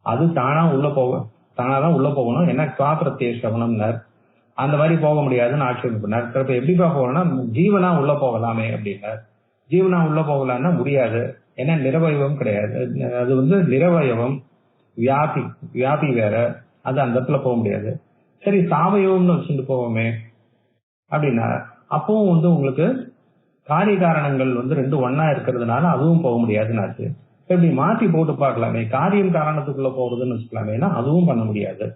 அது தானாதான் உள்ள போகணும். என்ன சுவாபிரத்திய சிரவணம்னார், அந்த மாதிரி போக முடியாதுன்னு ஆட்சேபம் பண்ணார். இப்ப எப்படிப்பா போகணும்னா ஜீவனா உள்ள போகலாமே அப்படின்னார். ஜீவனா உள்ள போகலாம்னா முடியாது, ஏன்னா நிரவயவம் கிடையாது. அது வந்து நிரவயவம், வியாபி வேற, அது அந்த இடத்துல போக முடியாது. சரி, சாவயவம்னு வச்சுட்டு போவோமே அப்படின்னா அப்பவும் வந்து உங்களுக்கு காரிய காரணங்கள் வந்து ரெண்டு ஒன்னா இருக்கிறதுனால அதுவும் போக முடியாதுன்னு. இப்படி மாத்தி போட்டு பார்க்கலாமே, காரியம் காரணத்துக்குள்ள போறதுன்னு வச்சுக்கலாமேனா அதுவும் பண்ண முடியாது.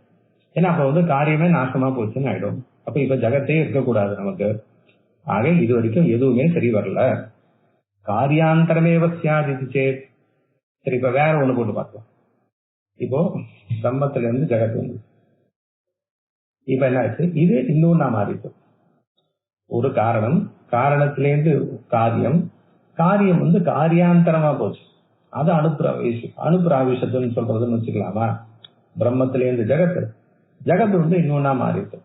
ஏன்னா அப்ப வந்து காரியமே நாசமா போச்சுன்னு ஆயிடும். அப்ப இப்ப ஜகத்தே இருக்கக்கூடாது நமக்கு. ஆக இது வரைக்கும் எதுவுமே சரி வரல. காரியாந்தரமே வசியாதிச்சு சேத். சரி, இப்ப வேற ஒண்ணு போட்டு பார்க்கலாம். இப்போ பிரம்மத்துல இருந்து ஜெகத் வந்து இப்ப என்ன ஆச்சு? இது இன்னொன்னா மாறிச்சு. ஒரு காரணம், காரணத்திலேருந்து காரியம், காரியம் வந்து காரியாந்தரமா போச்சு. அது அனுப்பிராவிஷத்துன்னு சொல்றதுன்னு வச்சுக்கலாமா? பிரம்மத்திலேருந்து ஜெகத்து, ஜெகத்து வந்து இன்னொன்னா மாறிச்சு.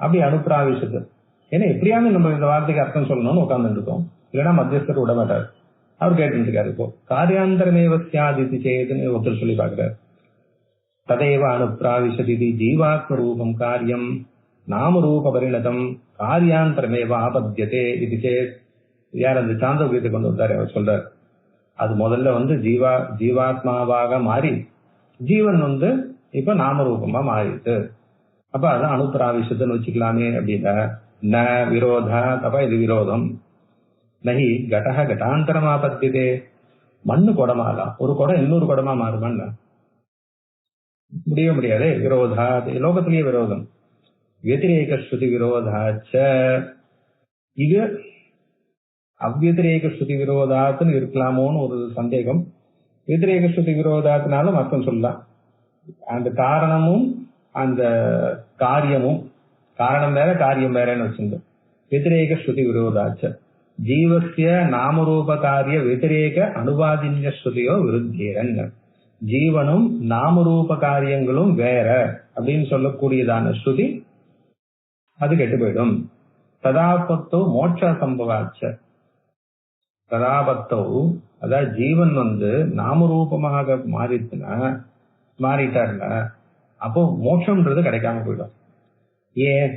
அப்படி அனுப்பிராவிஷத்து. ஏன்னா எப்படியாவது நம்ம இந்த வார்த்தைக்கு அர்த்தம் சொல்லணும்னு உட்கார்ந்துட்டு இருக்கோம். இல்லைன்னா மத்தியஸ்தர் விட மாட்டார். அவர் கேட்டு இருக்காரு. இப்போ காரியாந்தரமேவ சியாதிதி சேதுன்னு ஒருத்தர் சொல்லி பாக்குறாரு. ததைவ அனுப்பிராவிஷதி ஜீவாத்ம ரூபம் காரியம் நாமரூப பரிணதம் காரியாந்தரமேவ ஆபத்தியதே இது சேத். யார் அந்த சாந்தோக்கியத்தை கொண்டு வந்தாரு அவர் சொல்றார். அது முதல்ல வந்து ஜீவாத்மாவாக மாறி ஜீவன் வந்து இப்ப நாமரூபமா மாறிட்டு, அப்ப அது அனுப்பிராவிஷத்துன்னு வச்சுக்கலாமே அப்படின்னா ந விரோதா. அப்ப இது விரோதம். நகி கடக கட்டாந்தரம் ஆபத்தியதே. மண்ணு குடமாலாம், ஒரு குடம் இன்னொரு குடமா மாறுமான்னு முடியவே முடியாது. விரோதா, லோகத்திலேயே விரோதம். व्यतिरेक श्रुति विरोधाच. இது அவ்யதிரேக ஸ்ருதி விரோதாத்துன்னு இருக்கலாமோன்னு ஒரு சந்தேகம். व्यतिरेक ஸ்ருதி விரோதாத்தினாலும் அர்த்தம் சொல்லலாம். அந்த காரணமும் அந்த காரியமும், காரணம் வேற காரியம் வேறன்னு வச்சிருந்தோம். व्यतिरेक ஸ்ருதி விரோதாச்ச ஜீவஸ்ய நாமரூப காரிய व्यतिरेक அனுவாதின்ய ஸ்ருதியோ விருத்தேரன். ஜீவனும் நாமரூப காரியங்களும் வேற அப்படின்னு சொல்லக்கூடியதான ஸ்ருதி அது கெட்டு போயிடும். ததாபத்தோ மோட்ச சம்பவாச்ச. ததாபத்தோ அதாவது ஜீவன் வந்து நாமரூபமாக மாறிட்டாருன்னா அப்போ மோட்சம்ன்றது கிடைக்காம போயிடும். ஏன்?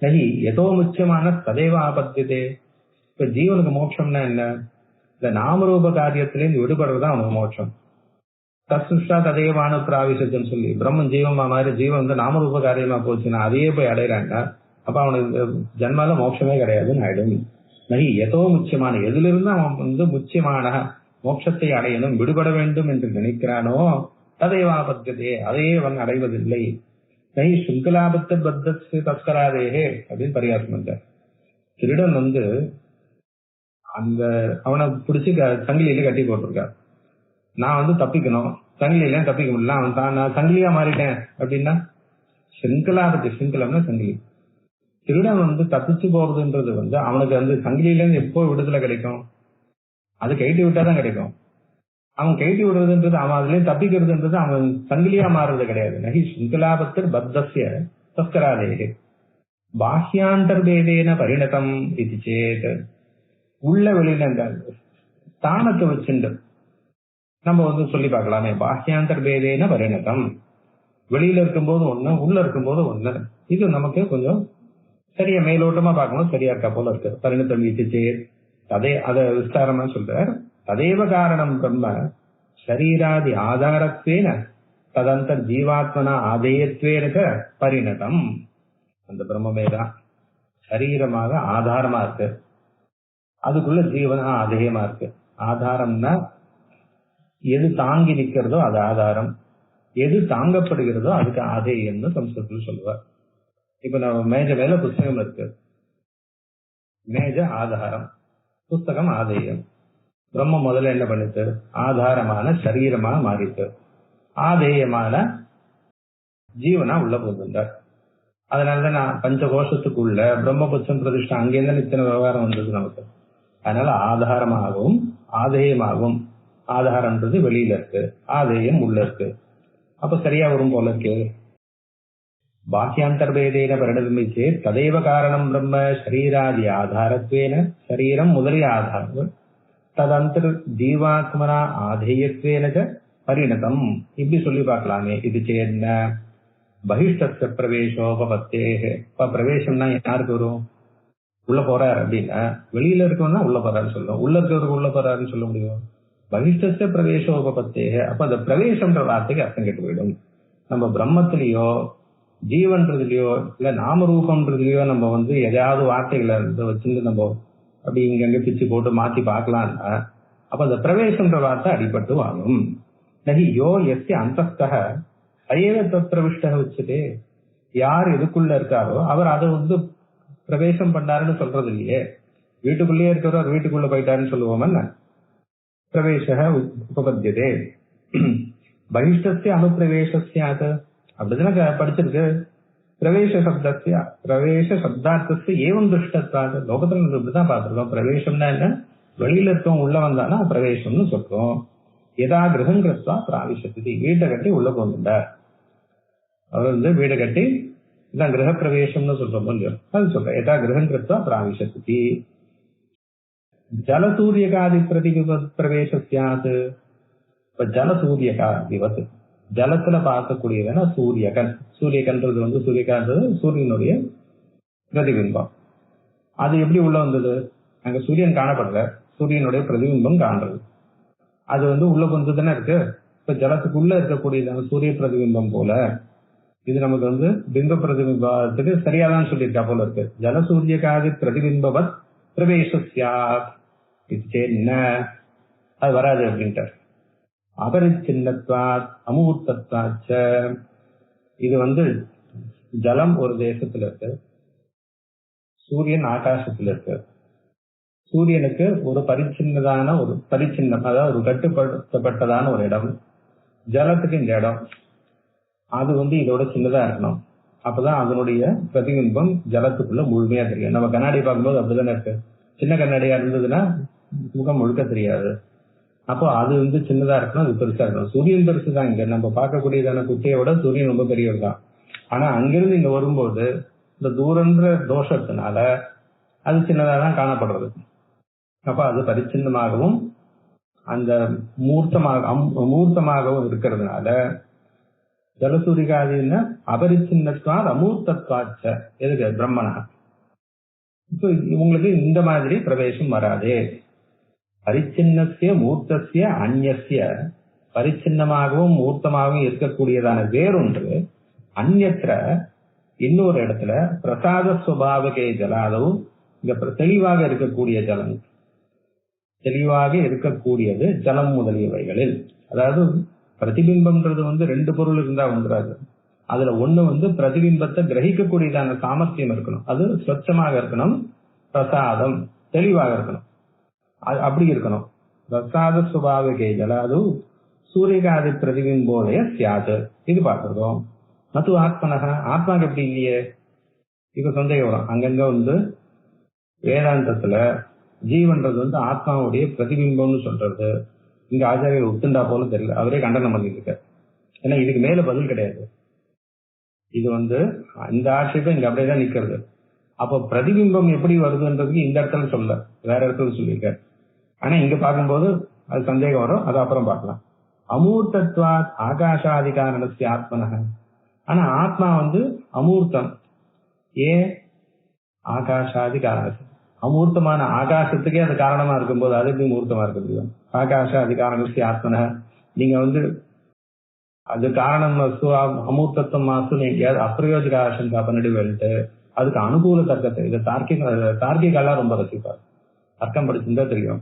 நகி எதோ முக்கியமான ததைவ ஆபத்தியதே. இப்ப ஜீவனுக்கு மோட்சம்னா என்ன? இந்த நாமரூப காரியத்திலேருந்து விடுபடுறதுதான் அவனுக்கு மோட்சம். தத்சுஷ்டா ததேவான பிராவிசத்துன்னு சொல்லி பிரம்மன் ஜீவமா மாதிரி ஜீவன் வந்து நாமரூப காரியமா போச்சுன்னா அதையே போய் அடையிறான்னா அப்ப அவனுக்கு ஜன்மால மோட்சமே கிடையாதுன்னு ஆயிடும். நகி எதோ முக்கியமான எதிலிருந்து அவன் வந்து முக்கியமான மோட்சத்தை அடையணும் விடுபட வேண்டும் என்று நினைக்கிறானோ ததைவா பத்ததே அதையே அவன் அடைவதில்லை. நகி சுங்கலாபத்த பத்த தஸ்கராதேகே அப்படின்னு பரிகாசம் பண்ற. திருடன் வந்து அந்த அவனை பிடிச்சி சங்கிலியில கட்டி போட்டிருக்கான். நான் வந்து தப்பிக்கணும், சங்கிலியில தப்பிக்க முடியல, அவன் தான் நான் சங்கிலியா மாறிட்டேன் அப்படின்னா சிங்கலாபத்து சிங்கலம்னா சங்கிலி. திருடன் வந்து தப்பிச்சு போறதுன்றது வந்து அவனுக்கு வந்து சங்கிலியில இருந்து எப்போ விடுதலை கிடைக்கும்? அது கைட்டி விட்டாதான் கிடைக்கும். அவன் கைட்டி விடுறதுன்றது அவன் அதுலயும் தப்பிக்கிறதுன்றது அவன் சங்கிலியா மாறுறது கிடையாது. நகி சிங்கலாபத்தில் பத்தசிய தஸ்கராதே பாஹ்யாந்தர்பேதேன பரிணதம் இது சேத். உள்ள வெளியில இந்த ஸ்தானத்தை வச்சுண்டு நம்ம வந்து சொல்லி பார்க்கலாமே. பாஹ்யாந்தர்பேதேன பரிணதம், வெளியில இருக்கும்போது ஒண்ணு உள்ள இருக்கும்போது ஒண்ணு. இது நமக்கு கொஞ்சம் சரியா மேலோட்டமா பார்க்கணும், சரியா இருக்கா போல இருக்கு. பரிணதம் வீட்டுச்சு அதே அதை விஸ்தாரமா சொல்ற. ததேவ காரணம் பிரம்ம சரீராதி ஆதாரத்வேன ததந்த ஜீவாத்மனா ஆதேயத்வேன பரிணதம். அந்த பிரம்மமேதான் சரீரமாக ஆதாரமா இருக்கு, அதுக்குள்ள ஜீவனா ஆதேயமா இருக்கு. ஆதாரம்னா எது தாங்கி நிக்கிறதோ அது ஆதாரம், எது தாங்கப்படுகிறதோ அதுக்கு ஆதேயம்னு சம்ஸ்கிருதத்தில் சொல்லுவார். இப்ப நம்ம மேஜ மேல புஸ்தகம் இருக்கு, மேஜ ஆதாரம், புஸ்தகம் ஆதேயம். பிரம்ம முதல்ல என்ன பண்ணிட்டு ஆதாரமான சரீரமா மாறிட்டு ஆதேயமான ஜீவனா உள்ள போகின்றார். அதனாலதான் நான் பஞ்ச கோஷத்துக்குள்ள பிரம்மபுச்சம் பிரதிஷ்டா அங்கேருந்து இத்தனை விவகாரம் வந்தது நமக்கு. அதனால ஆதாரமாகவும் ஆதேயமாகவும், ஆதாரம்ன்றது வெளியில இருக்கு, ஆதேயம் உள்ள இருக்கு. அப்ப சரியா வரும் போல இருக்கு. பாக்கியாந்தர்பேதேன பரிணதமிச்சே ததைவ காரணம் பிரம்ம சரீராதி ஆதாரத்வேன, சரீரம் முதலிய ஆதாரம், ததந்தர் ஜீவாத்மனா ஆதேயத்வேன பரிணதம். இப்படி சொல்லி பார்க்கலாமே. இது சேர்ந்த பகிஷ்டஸ்ய பிரவேசோபத்தே. இப்ப பிரவேசம்னா யாருக்கு வரும்? உள்ள போறாரு அப்படின்னா வெளியில இருக்கணும்னா உள்ள போறாருன்னு சொல்லுவோம், உள்ள இருக்கிறவருக்கு உள்ள போறாருன்னு சொல்ல முடியும். பகிஷ்டஸ்ய பிரவேசோபத்தே. அப்ப அந்த பிரவேசம்ன்ற வார்த்தைக்கு அர்த்தம் கெட்டு போயிடும். நம்ம பிரம்மத்திலேயோ ஜீவன்றதுலயோ இல்ல நாமரூபம்ன்றதுலயோ நம்ம வந்து எதையாவது வார்த்தைகளை வச்சுட்டு நம்ம அப்படி இங்க பிச்சு போட்டு மாத்தி பார்க்கலாம்னா அப்ப அந்த பிரவேசம்ன்ற வார்த்தை அடிபட்டு வாங்கும். நகி யோ எஸ்ய அந்தஸ்தக அயேவ தத்பிரவிஷ்ட உச்சதே. யார் எதுக்குள்ள இருக்காரோ அவர் அதை வந்து பிரவேசம் பண்ணாருன்னு சொல்றது இல்லையே. வீட்டுக்குள்ளேயே இருக்கிறவர் வீட்டுக்குள்ள போயிட்டாருன்னு சொல்லுவோம். என்ன பிரவேச உபபத்தியதே பகிஷ்டஸ்ய அனுப்பிரவேசஸ்யாத் அப்படிதானே படிச்சிருக்கு. பிரவேச சப்தஸ்ய பிரவேச சப்தார்த்தஸ்ய ஏவம் துஷ்டத்வாத். லோகத்துல இப்படிதான் பார்த்திருக்கோம். பிரவேசம்னா என்ன? வெளியில இருக்கவங்க உள்ள வந்தானா பிரவேசம்னு சொல்றோம். எதா கிரகம் கிருத்வா பிராவிசத்தி. வீட்டை கட்டி உள்ள போகின்றார். அவர் வந்து வீடு கட்டி இதான் கிரக பிரவேசம்னு சொல்றோம் இல்லையோ, அது சொல்ற. எதா கிரகம் கிருத்வா பிராவிசத்தி. ஜலசூரியகாதி பிரவேசஸ்யாத். இப்ப ஜலசூரியகாதிவத், ஜலத்துல பார்க்கக்கூடியதுன்னா சூரியகன். சூரியகன்றது வந்து சூரியகான்றது சூரியனுடைய பிரதிபிம்பம். அது எப்படி உள்ள வந்தது? அங்க சூரியன் காணப்படல, சூரியனுடைய பிரதிபிம்பம் காண்றது. அது வந்து உள்ள கொஞ்சம் தானே இருக்கு. இப்ப ஜலத்துக்குள்ள இருக்கக்கூடியது சூரிய பிரதிபிம்பம் போல இது நமக்கு வந்து பிம்ப பிரதிபிம்பத்துக்கு சரியாதான் சொல்லியிருக்கா போல இருக்கு. ஜலசூரியகாதி பிரதிபிம்பவத் பிரவேசஸ்யாத். இது என்ன? அது வராது அப்படின்ட்டு. அபரிச்சின்னத்வாத் அமூர்த்தத்வாச்ச. இது வந்து ஜலம் ஒரு தேசத்துல இருக்கு, சூரியன் ஆகாசத்துல இருக்கு. சூரியனுக்கு ஒரு பரிச்சின்னதான ஒரு பரிச்சின்னம், அதாவது ஒரு கட்டுப்படுத்தப்பட்டதான ஒரு இடம். ஜலத்துக்கு இந்த இடம் அது வந்து இதோட சின்னதா இருக்கணும். அப்பதான் அதனுடைய பிரதிபிம்பம் ஜலத்துக்குள்ள முழுமையா தெரியும். நம்ம கண்ணாடி பார்க்கும்போது அப்படிதானே இருக்கு. சின்ன கண்ணாடியா இருந்ததுன்னா முகம் முழுக்க தெரியாது. அப்போ அது வந்து சின்னதா இருக்கணும், அது பெருசா இருக்கணும். சூரியன் பெருசுதான். இங்க நம்ம பார்க்கக்கூடியதான குட்டையோட சூரியன் ரொம்ப பெரியவர் தான். ஆனா அங்கிருந்து இங்க வரும்போது இந்த தூரன்ற தோஷத்தினால அது சின்னதா தான் காணப்படுறது. அப்ப அது பரிச்சின்னமாகவும் அந்த மூர்த்தமாகவும் இருக்கிறதுனால ஜலசூரிகாதின்னா அபரிச்சின்னத்வாத் அமூர்த்தத்வாச்ச. எதுக்கு? பிரம்மனா. இப்போ இவங்களுக்கு இந்த மாதிரி பிரவேசம் வராதே பரிச்சின்னசிய மூர்த்தசிய அந்நிய, பரிச்சின்னமாகவும் மூர்த்தமாகவும் இருக்கக்கூடியதான வேறொன்று, அந்நியற்ற இன்னொரு இடத்துல பிரசாத சுபாவகே ஜலாதவும், இங்க தெளிவாக இருக்கக்கூடிய ஜலம், தெளிவாக இருக்கக்கூடியது ஜலம் முதலியவைகளில். அதாவது பிரதிபிம்பம்ன்றது ரெண்டு பொருள் இருந்தா வந்துடாது. அதுல ஒண்ணு பிரதிபிம்பத்தை கிரகிக்கக்கூடியதான சாமர்த்தியம் இருக்கணும், அது ஸ்வச்சமாக இருக்கணும். பிரசாதம் தெளிவாக இருக்கணும், அப்படி இருக்கணும். பிரசாத சுபாவகே ஜலாது சூரியகாதி பிரதிபிம்போதய சியாது. இது பார்க்கிறோம். மத்து ஆத்மனக, ஆத்மாக்கு எப்படி இல்லையே? இப்ப சந்தேகம் வரும். அங்கங்க வேதாந்தத்துல ஜீவன்றது ஆத்மாவுடைய பிரதிபிம்பம்னு சொல்றது. இங்க ஆச்சாரியர் ஒத்துண்டா போல தெரியல, அவரே கண்டனம் பண்ணிட்டு இருக்க. ஏன்னா இதுக்கு மேல பதில் கிடையாது. இது இந்த ஆட்சேபம் இங்க அப்படியேதான் நிக்கிறது. அப்போ பிரதிபிம்பம் எப்படி வருதுன்றதுக்கு இந்த இடத்துல சொல்ல, வேற இடத்துல சொல்லியிருக்காரு. ஆனா இங்க பார்க்கும்போது அது சந்தேகம் வரும், அது அப்புறம் பார்க்கலாம். அமூர்த்தத்வாத் ஆகாஷாதிகாரணஸ்ய ஆத்மனக. ஆனா ஆத்மா அமூர்த்தம். ஏன்? ஆகாஷாதிகாரண, அமூர்த்தமான ஆகாசத்துக்கே அது காரணமா இருக்கும்போது அது எப்படி மூர்த்தமா இருக்க முடியும்? ஆகாஷாதிகாரணஸ்ய ஆத்மனக. நீங்க அது காரணம் அமூர்த்தத்துவம் மாசுன்னு எங்கேயாவது அப்பிரயோஜக ஆசங்கா பண்ணிட்டு வந்துட்டு அதுக்கு அனுகூல தர்க்கத்தை, இதை தார்க்கிகெல்லாம் ரொம்ப ரசிப்பார். தர்க்கம் படிச்சுதான் தெரியும்.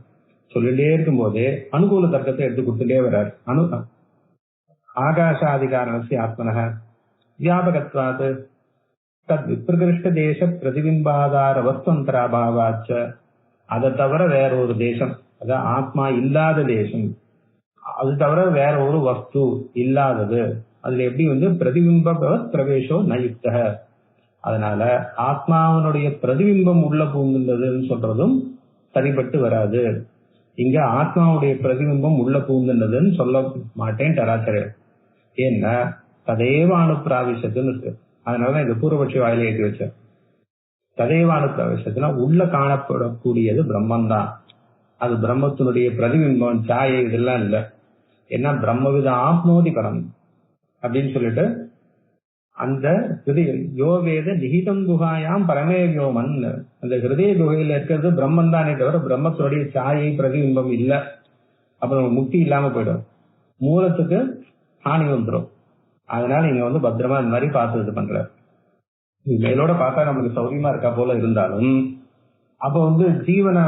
சொல்லிட்டே இருக்கும் போதே அனுகூல தர்க்கத்தை எடுத்து கொடுத்துட்டே வர்றார். ஆகாஷாதிகாரணஸ்ய ஆத்மனக வியாபகத்வாத் தத் விப்ரகிருஷ்ட தேச பிரதிபிம்பாதார வஸ்துவந்தராபாவாச்ச. அதை தவிர வேற ஒரு தேசம், அதாவது ஆத்மா இல்லாத தேசம், அது தவிர வேற ஒரு வஸ்து இல்லாதது. அதுல எப்படி பிரதிபிம்ப பிரவேசோ நயுக்த. அதனால ஆத்மாவனுடைய பிரதிபிம்பம் உள்ள பூந்துன்றதுன்னு சொல்றதும் சரிபட்டு வராது. இங்க ஆத்மாவுடைய பிரதிபிம்பம் உள்ள பூந்துன்றதுன்னு சொல்ல மாட்டேன் ஆச்சாரியர். ஏன்னா ததேவ அனுப்பிராவிசத்துன்னு இருக்கு. அதனாலதான் இந்த பூர்வபட்சி வாயில ஏற்றி வச்சேன். ததேவ அனுப்பிராவிசத்துல உள்ள காணப்படக்கூடியது பிரம்மன் தான். அது பிரம்மத்தினுடைய பிரதிபிம்பம், சாயை இதெல்லாம் இல்லை. ஏன்னா பிரம்மவித ஆப்னோதி பரம் அப்படின்னு சொல்லிட்டு அந்த யோவேத நிகிதம் குகாயாம் பரமே யோமன், அந்த ஹிருதய குகையில இருக்கிறது பிரம்மன் தானே தவிர பிரம்மத்தினுடைய சாயை பிரதிபிம்பம் இல்லை. அப்புறம் முக்தி இல்லாம போயிடும், மூலத்துக்கு ஹானி வந்துடும். அதனால நீங்க பத்திரமா இந்த மாதிரி பார்த்து இது பண்ற. மேலோட பார்த்தா நமக்கு சௌரியமா இருக்கா போல இருந்தாலும் அப்ப ஜீவனை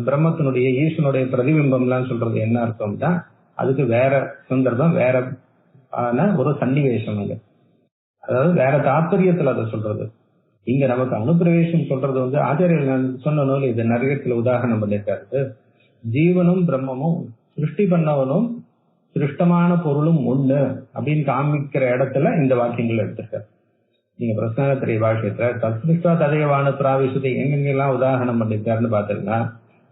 பிரம்மத்தினுடைய ஈஸ்வனுடைய பிரதிபிம்பம் எல்லாம் சொல்றது என்ன அர்த்தம்னா அதுக்கு வேற சந்தர்ப்பம், வேற ஒரு சன்னிவேசம். அதாவது வேற தாற்பயத்துல அதை சொல்றது. இங்க நமக்கு அனுப்பிரவேசம் சொல்றது ஆச்சாரியர் சொன்ன நூல் இது நிறைய உதாரணம் பண்ணிருக்காரு. ஜீவனும் பிரம்மமும் சிருஷ்டி பண்ணவனும் சிருஷ்டமான பொருளும் ஒண்ணு அப்படின்னு காமிக்கிற இடத்துல இந்த வாக்கியங்கள் எடுத்திருக்காரு. நீங்க பிரஸ்னாத்திரிய பாஷ்யத்துல தத்ருஷ்டா ததேவான பிராவிசத்தை எங்கெங்கெல்லாம் உதாரணம் பண்ணிருக்காருன்னு பாத்தீங்கன்னா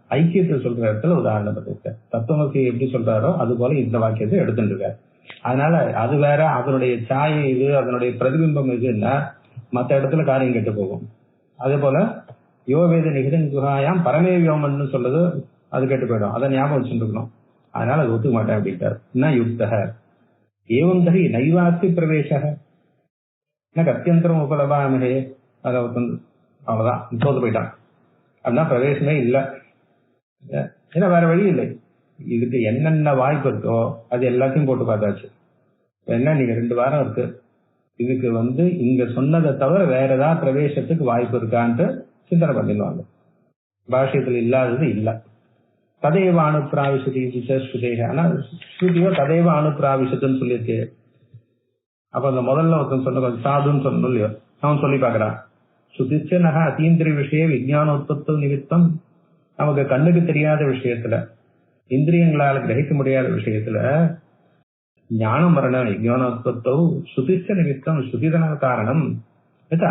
ஐக்கியத்தை சொல்ற இடத்துல உதாரணம் பண்ணிருக்காரு. தத்துவமசி எப்படி சொல்றாரோ அது போல இந்த வாக்கியத்தை எடுத்துட்டு இருக்காரு. அதனால அது வேற, அதனுடைய சாயை இது, அதனுடைய பிரதிபிம்பம் இதுன்னா மற்ற இடத்துல காரியம் கெட்டு போகும். அதே போல யோவேத நிகிதன் குஹாயாம் பரமே வியோமன்னு சொல்றது அது கெட்டு போயிடும். அதை ஞாபகம் வச்சுருக்கணும். அதனால அது ஒத்துக்க மாட்டேன் அப்படின்ட்டார். என்ன யுக்தக ஏவம் தரி நைவாஸ்தி பிரவேசக எனக்கு அத்தியந்தரம் உபலபாமே. அதை அவ்வளவுதான், தோத்து போயிட்டான். அப்படின்னா பிரவேசமே இல்லை. ஏன்னா வேற வழி இல்லை. இதுக்கு என்னென்ன வாய்ப்பு இருக்கோ அது எல்லாத்தையும் போட்டு பார்த்தாச்சு. என்ன நீங்க 2 வாரம் இருக்கு, இதுக்கு இங்க சொன்னதை தவிர வேற ஏதாவது பிரவேசத்துக்கு வாய்ப்பு இருக்கான்ட்டு சிந்தனை பண்ணிடுவாங்க. பாஷ்யத்தில் இல்லாதது இல்லை. ததேவ அனுப்பிராவிசதி ஸ்ருதேக. ஆனா ஸ்ருதியோ ததேவ அனுப்பிராவிசத்துன்னு சொல்லியிருக்கு. அப்ப அந்த முதல்ல ஒருத்தன் சொன்ன சாதுன்னு சொன்னோம் இல்லையோ, அவன் சொல்லி பாக்குறான். சுதிச்ச நக அத்தீந்திரிய விஷய விஞ்ஞான உற்பத்தி நிமித்தம், நமக்கு கண்ணுக்கு தெரியாத விஷயத்துல, இந்திரியங்களால கிரகிக்க முடியாத விஷயத்துல ஞான மரண விஞ்ஞானோத்பத்தோ சுதிச்ச நிமித்தம் சுதிதன காரணம்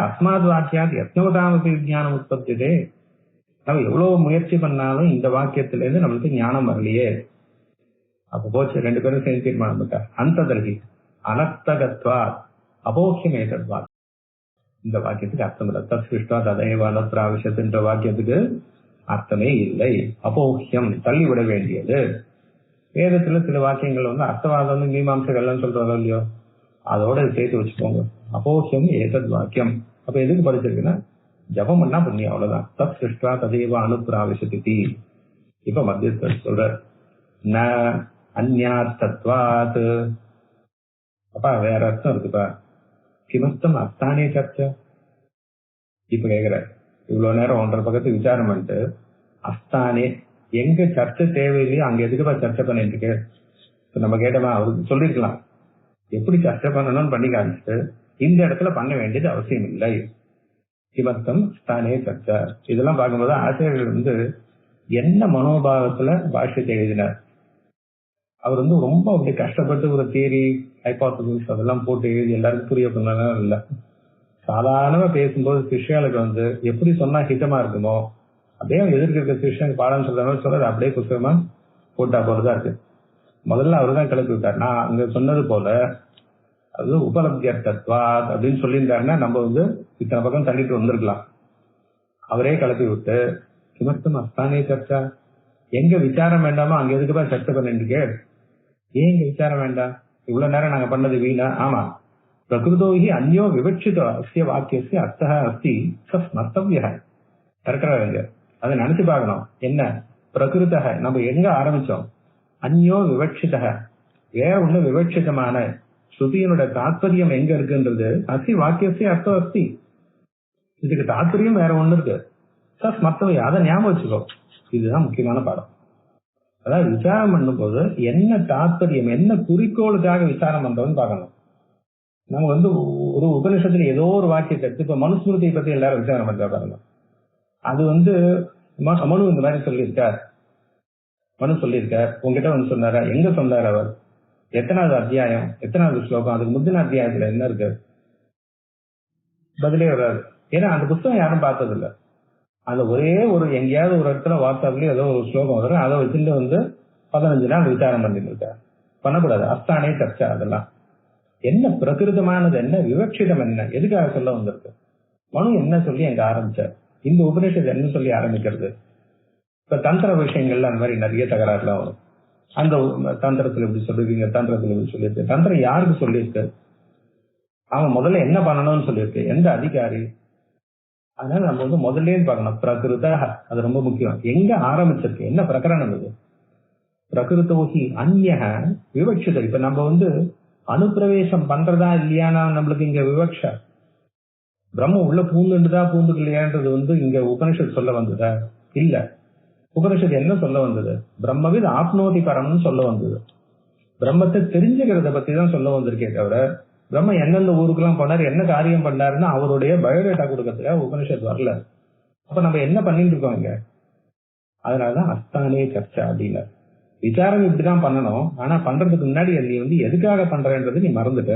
அஸ்மாத் வாக்கியாத் யத்னவதாமபி விஞ்ஞானம் உற்பத்திதே. நம்ம எவ்வளவு முயற்சி பண்ணாலும் இந்த வாக்கியத்துல இருந்து நம்மளுக்கு ஞானம் வரலையே. அப்ப போச்சு, 2 பேரும் சேர்ந்து தீர்மானம் பண்ணா அந்த தர்கி அனர்த்தகத்வா அபோக்கியம் ஏதத்வா. இந்த வாக்கியத்துக்கு அர்த்தம் இல்லை. தத்விஷ்டா ததேவ அனத்ராவிஷத்துன்ற வாக்கியத்துக்கு அர்த்தமே இல்லை. அபோக்கியம் தள்ளிவிட வேண்டியது. வேதத்துல சில வாக்கியங்கள் அர்த்தவாதம் மீமாம்சைகள்லாம் சொல்றதோ இல்லையோ, அதோட சேர்த்து வச்சுக்கோங்க. அபோக்கியம் ஏதத் வாக்கியம். அப்ப எதுக்கு படிச்சிருக்குன்னா ஜபம் பண்ணா புண்ணியம், அவ்வளவுதான். தத் சிருஷ்டா ததேவ அனுப்பிராவிசதி. இப்ப மத்தியஸ்தர் சொல்ற ந அந்யார்த்தத்வாத், அப்பா வேற அர்த்தம் இருக்குப்பா. கிமஸ்தம் அஸ்தானே சர்ச்சை. இப்ப கேக்குற இவ்வளவு நேரம் 1.5 பக்கத்து விசாரம் பண்ணிட்டு அஸ்தானே எங்க சர்ச்சை தேவையில்லையோ அங்க எதுக்குப்பா சர்ச்சை பண்ணிட்டு இருக்கு? நம்ம கேட்டோமா, அவருக்கு சொல்லிருக்கலாம் எப்படி சர்ச்சை பண்ணணும்னு பண்ணி காமிச்சிட்டு இந்த இடத்துல பண்ண வேண்டியது அவசியம் இல்லை. கிமர்த்தம் ஸ்தானே சர்ச்சை. இதெல்லாம் பார்க்கும்போது ஆசிரியர்கள் என்ன மனோபாவத்துல பாஷ்யத்தை எழுதினார். அவர் ரொம்ப அப்படி கஷ்டப்பட்டு ஒரு தியரி ஹைபோதசிஸ் அதெல்லாம் போட்டு எழுதி எல்லாருக்கும் புரிய பண்ணலாம் இல்லை. சாதாரணமா பேசும்போது சிஷ்யாளுக்கு எப்படி சொன்னா ஹிதமா இருக்குமோ அப்படியே எதிர்க்க சிஷ்யனுக்கு பாடம் சொல்ற மாதிரி சொல்றது அப்படியே புத்தகமா போட்டா போலதான் இருக்கு. முதல்ல அவரு தான் கிளப்பி விட்டார். நான் அங்க சொன்னது போல அது உபலப்தியர்த்தத்வா அப்படின்னு சொல்லியிருந்தாருன்னா நம்ம இத்தனை பக்கம் தள்ளிட்டு வந்திருக்கலாம். அவரே கிளப்பி விட்டு கிமர்த்தம் அஸ்தானே சர்ச்சா, எங்க விசாரம் வேண்டாமோ அங்க எதுக்குப்பா சர்ச்சை பண்ணிட்டு ஏன் இங்க விசாரம் வேண்டாம்? இவ்வளவு நேரம் நாங்க பண்ணது வீணா? ஆமா, பிரகிருதோஹி அந்யோ விவட்சிதோ அஸ்ய வாக்கியஸ்ய அர்த்தः அஸ்தி ஸ்மர்த்தவ்யः. இருக்கிறாங்க அதை நினைச்சு பார்க்கணும். என்ன பிரகிருதः நம்ம எங்க ஆரம்பிச்சோம்? அந்யோ விவட்சிதः, வேற ஒண்ணு விவட்சிதமான ஸ்ருதியினோட தாத்பரியம் எங்க இருக்குன்றது அஸ்தி வாக்கியஸ்ய அர்த்தம் அஸ்தி. இதுக்கு தாத்பரியம் வேற ஒண்ணு இருக்கு. ஸ்மர்த்தவ்யா, அதை ஞாபகம் வச்சுக்கோ. இதுதான் முக்கியமான பாடம். அதாவது விசாரம் பண்ணும் போது என்ன தாத்பரியம், என்ன குறிக்கோளுக்காக விசாரம் பண்றோம்னு பார்க்கணும். நம்ம ஒரு உபநிஷத்துல ஏதோ ஒரு வாக்கியத்தை எடுத்து இப்ப மனுஸ்மிருதியை பத்தி எல்லாரும் விசாரம் பண்றா பாருங்க. அது மனு இந்த மாதிரி சொல்லியிருக்கார், மனு சொல்லியிருக்கார், உங்ககிட்ட சொன்னாரா? எங்க சொன்னார் அவர்? எத்தனாவது அத்தியாயம், எத்தனாவது ஸ்லோகம், அதுக்கு முந்தின அத்தியாயத்துல என்ன இருக்கு? பதிலே வராது. ஏன்னா அந்த புத்தகம் யாரும் பார்த்தது இல்லை. அந்த ஒரே எங்கேயாவது ஒரு இடத்துல வாட்ஸ்அப்லயே ஏதோ ஒரு ஸ்லோகம் வரும், அதை வச்சுட்டு 15 நாள் விசாரம் பண்ணிட்டு இருக்காரு. பண்ணக்கூடாது. அஸ்தானே சர்ச்சா. அதெல்லாம் என்ன பிரகிருதமானது, என்ன விவட்சிதம், என்ன எதுக்காக சொல்ல வந்திருக்கு? மனு என்ன சொல்லி அங்க ஆரம்பிச்சார்? இந்த உபநிஷத்து என்ன சொல்லி ஆரம்பிக்கிறது? இப்ப தந்திர விஷயங்கள்ல அந்த மாதிரி நிறைய தகராறுலாம் வரும். அந்த தந்திரத்துல இப்படி சொல்லிருக்கீங்க, தந்திரத்துல இப்படி சொல்லியிருக்கு. தந்திரம் யாருக்கு சொல்லியிருக்கு? அவன் முதல்ல என்ன பண்ணணும்னு சொல்லியிருக்கு, எந்த அதிகாரி? அதனால நம்ம முதல்ல பார்க்கணும். பிரகிருத, அது ரொம்ப முக்கியம். எங்க ஆரம்பிச்சிருக்கு, என்ன பிரகரணம் இது? பிரகிருதோஹி அந்யஹ விவட்சித. இப்ப நம்ம அனுப்பிரவேசம் பண்றதா இல்லையானா நம்மளுக்கு இங்க விவக்ஷ. பிரம்ம உள்ள பூந்துண்டுதா பூந்துக்கலையான்றது இங்க உபனிஷத் சொல்ல வந்ததா? இல்ல. உபனிஷத் என்ன சொல்ல வந்தது? பிரம்மவித் ஆப்னோதி பரம்னு சொல்ல வந்தது. பிரம்மத்தை தெரிஞ்சுக்கிறத பத்தி தான் சொல்ல வந்திருக்கே தவிர பிரம்ம எந்தெந்த ஊருக்குலாம் போனாரு, என்ன காரியம் பண்ணாருன்னு அவருடைய பயோடேட்டா கொடுக்கறதுக்காக உபனிஷத் வரல. அப்ப நம்ம என்ன பண்ணிட்டு இருக்கோம் இங்க? அதனாலதான் அஸ்தானே சர்ச்சா அப்படின்னு. விசாரம் இப்படிதான் பண்ணணும். ஆனா பண்றதுக்கு முன்னாடி நீ எதுக்காக பண்றன்றது நீ மறந்துட்ட.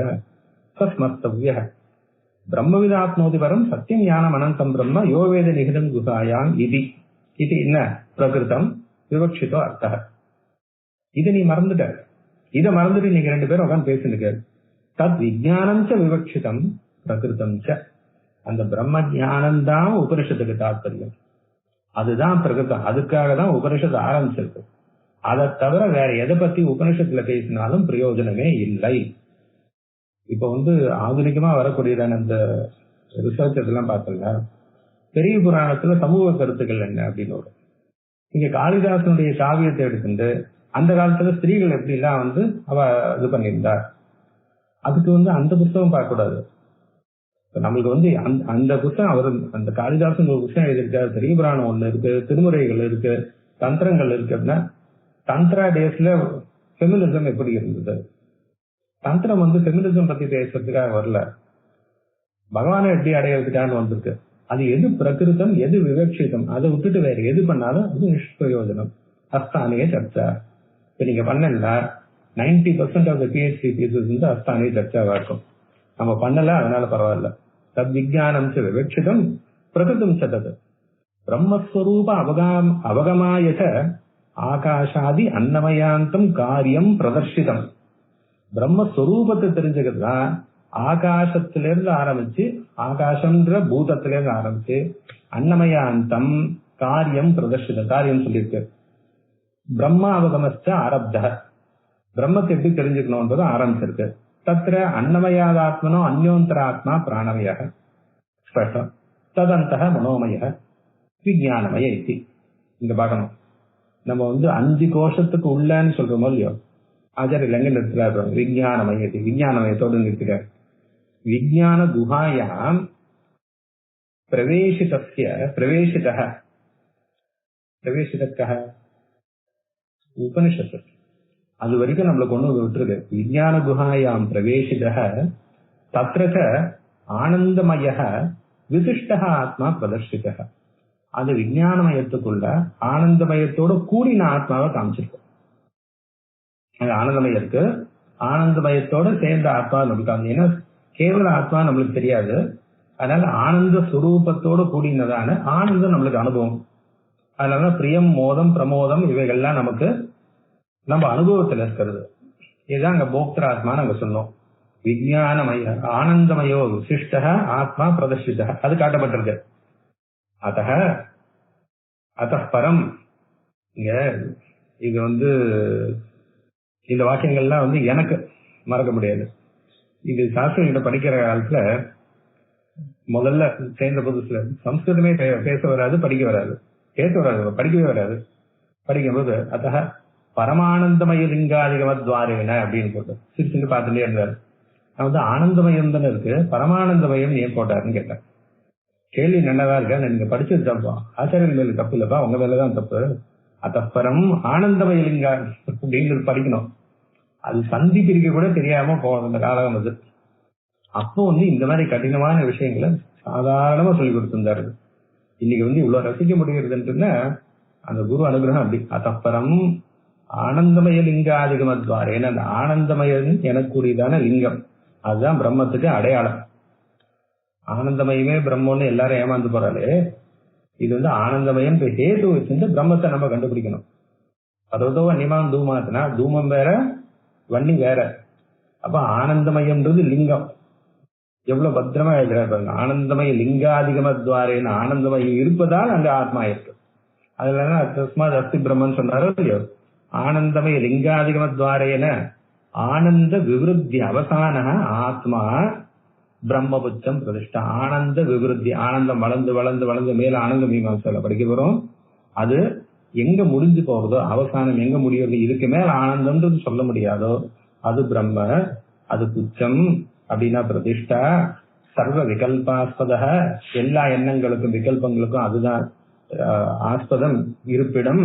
ஸ்மர்த்தவ்ய பிரம்மவிதாப்னோதி வரம் சத்தியம் ஞானம் அனந்தம் பிரம்ம யோவேத நிகிதம் குசாயாம் இது. இது என்ன? பிரகிருதம் விவக்ஷிதோ அர்த்தம். இதை நீ மறந்துட்ட. இதை மறந்துட்டு நீங்க 2 பேரும் உட்காந்து பேசுனுங்க. தத் விஜானம் ச விவக்ஷிதம் பிரகிருதம் ச. அந்த பிரம்ம ஜானம் தான் உபனிஷத்துக்கு தாத்பரியம். அதுதான் பிரகிருதம். அதுக்காக தான் உபனிஷத்து ஆரம்பிச்சிருக்கு. அதை தவிர வேற எதை பத்தி உபனிஷத்துல பேசினாலும் பிரயோஜனமே இல்லை. இப்ப ஆధుனிகமா வரக்கூடியதான இந்த ரிசர்ச் இதெல்லாம் பார்த்தல, பெரிய புராணத்துல சமூக கருத்துக்கள் என்ன அப்படின்னு வரும். இங்க காளிதாசனுடைய காவியத்தை எடுத்துட்டு அந்த காலத்துல ஸ்திரீகள் எப்படி எல்லாம் அவ இது பண்ணியிருந்தா, அதுக்கு அந்த புத்தகம் பார்க்க கூடாது. நம்மளுக்கு அந்த புத்தகம் அவர் அந்த காளிதாசன் ஒரு புத்தகம் எழுதியிருக்காரு. பெரிய புராணம் ஒண்ணு இருக்கு, திருமுறைகள் இருக்கு, தந்திரங்கள் இருக்கு. அப்படின்னா தந்திரா டேஸ்ல ஃபெமினிசம் எப்படி இருந்தது? தந்திரம் ஃபெமினிசம் பத்தி பேசுறதுக்காக வரல, பகவானை எப்படி அடையிறதுக்காக வந்திருக்கு. அது எது பிரகிருதம், எது விவக்ஷிதம், அதை விட்டுட்டு வேற எது பண்ணாலும் அது நிஷ்பிரயோஜனம். அஸ்தானிய சர்ச்சா. இப்ப நீங்க பண்ணல 90% ஆஃப் த PhD பீசஸ் அஸ்தானிய சர்ச்சாவா இருக்கும். நம்ம பண்ணல, அதனால பரவாயில்ல. தத் விஜானம் விவக்ஷிதம் பிரகிருதம் சதது பிரம்மஸ்வரூப அவகமாயத ஆகாஷாதி அன்னமயாந்தம் காரியம் பிரதர்ஷிதம். பிரம்மஸ்வரூபத்தை தெரிஞ்சுக்கிறது தான் ஆகாசத்திலிருந்து ஆரம்பிச்சு, ஆகாசம்ன்ற பூதத்திலிருந்து ஆரம்பிச்சு அன்னமயாந்தம் காரியம் பிரதர்ஷிதம். காரியம் சொல்லியிருக்கு. பிரம்மா அவகமஸ்ட ஆரப்த. பிரம்மத்தை எப்படி தெரிஞ்சுக்கணும்ன்றது ஆரம்பிச்சிருக்கு. தத்திர அன்னமயாதாத்மனோ அந்யோந்தராத்மா பிராணமய ஸ்பஷ்டம். ததந்த மனோமய விஜானமய இத்தி. இங்க பார்க்கணும். நம்ம வந்து 5 கோஷத்துக்கு உள்ளன்னு சொல்றோமோ இல்லையோ, ஆச்சாரியர் எங்க நிறுத்துறாரு? விஞ்ஞானமயத்தோடு நிறுத்துறாரு. விஞ்ஞான குஹாயாம் பிரவேசிதக்கः உபனிஷத்து அது வரைக்கும் நம்மள கொண்டு விட்டுருக்கு. விஞ்ஞான குஹாயாம் பிரவேசிதः தத்ரக ஆனந்தமயः விசிஷ்டः ஆத்மா பிரதர்ஷிதः. அது விஞ்ஞானமயத்துக்குள்ள ஆனந்தமயத்தோட கூடின ஆத்மாவை காமிச்சிருக்கோம். ஆனந்தமயம் இருக்கு, ஆனந்தமயத்தோட சேர்ந்த ஆத்மா நம்மளுக்கு, ஏன்னா கேவல ஆத்மா நம்மளுக்கு தெரியாது. அதனால ஆனந்த சுரூபத்தோடு கூடினதான ஆனந்தம் நம்மளுக்கு அனுபவம். அதனால பிரியம், மோதம், பிரமோதம் இவைகள்லாம் நமக்கு நம்ம அனுபவத்தில் இருக்கிறது. இதுதான் அங்க போக்திராத்மா நாங்க சொன்னோம். விஞ்ஞானமய ஆனந்தமயோ விசிஷ்ட ஆத்மா பிரதர்ஷித அது காட்டப்பட்டிருக்கு. அத பரம் இங்க இது வந்து இந்த வாக்கியங்கள்லாம் வந்து எனக்கு மறக்க முடியாது. இது சாஸ்திரம் படிக்கிற காலத்துல முதல்ல சேர்ந்த புதுசுல சம்ஸ்கிருதமே பேச வராது, படிக்க வராது, படிக்கவே வராது. படிக்கும்போது அத பரமானந்தமய லிங்காதிகமத்வாரேன அப்படின்னு போட்டு சிரிச்சுட்டு பார்த்துட்டே இருந்தாரு. நான் வந்து ஆனந்தமயம் தானே இருக்கு, பரமானந்தமயம் ஏன் போட்டாருன்னு கேட்டேன். கேள்வி நல்லதா இருக்கா, நீங்க படிச்சது தப்பா, ஆச்சாரியன் மேல தப்பு இல்லப்பா, உங்க மேலதான் தப்பு. அத்தப்பறம் ஆனந்தமய லிங்கா அப்படின்னு படிக்கணும். அது சந்தி பிரிக்க கூட தெரியாம போன காலம் அது. அப்போ வந்து இந்த மாதிரி கடினமான விஷயங்களை சாதாரணமா சொல்லி கொடுத்திருந்தாரு. இன்னைக்கு வந்து இவ்வளவு ரசிக்க முடிகிறதுன்னா அந்த குரு அனுகிரகம் அப்படி. அத்தப்பறம் ஆனந்தமய லிங்காதிகமத்வாரே, அந்த ஆனந்தமயம் எனக்குரியதான லிங்கம் அதுதான் பிரம்மத்துக்கு அடையாளம். ஆனந்தமயமே பிரம்மன்னு எல்லாரும் ஏமாந்து போறாரு. இது வந்து ஆனந்தமயம் ஹேது வச்சிருந்து பிரம்மத்தை நம்ம கண்டுபிடிக்கணும். அதோ வன்னிமான் தூமாத்துனா தூமம் வேற வன்னி வேற. அப்ப ஆனந்தமயம்ன்றது லிங்கம். எவ்வளவு பத்திரமா எழுதுறாரு பாருங்க. ஆனந்தமய லிங்காதிகமத்வாரேன்னு ஆனந்தமயம் இருப்பதால் அங்க ஆத்மா இருக்கு. அதுல தஸ்மாத் அஸ்தி பிரம்மன் சொன்னாரோ இல்லையோ. ஆனந்தமய லிங்காதிகமத்வாரேன ஆனந்த விவருத்தி அவசான ஆத்மா பிரம்மபுச்சம் பிரதிஷ்டா. ஆனந்த விவருத்தி, ஆனந்தம் வளர்ந்து வளர்ந்து வளர்ந்து மேல ஆனந்த மீமாம்சால படிக்க வரும். அது எங்க முடிஞ்சு போகுதோ, அவசானம் எங்க முடியுது, இதுக்கு மேல ஆனந்தம்ன்றது சொல்ல முடியாதோ அது பிரம்ம, அது புச்சம் அப்படின்னா பிரதிஷ்டா. சர்வ விகல்பாஸ்பத, எல்லா எண்ணங்களுக்கும் விகல்பங்களுக்கும் அதுதான் ஆஸ்பதம், இருப்பிடம்.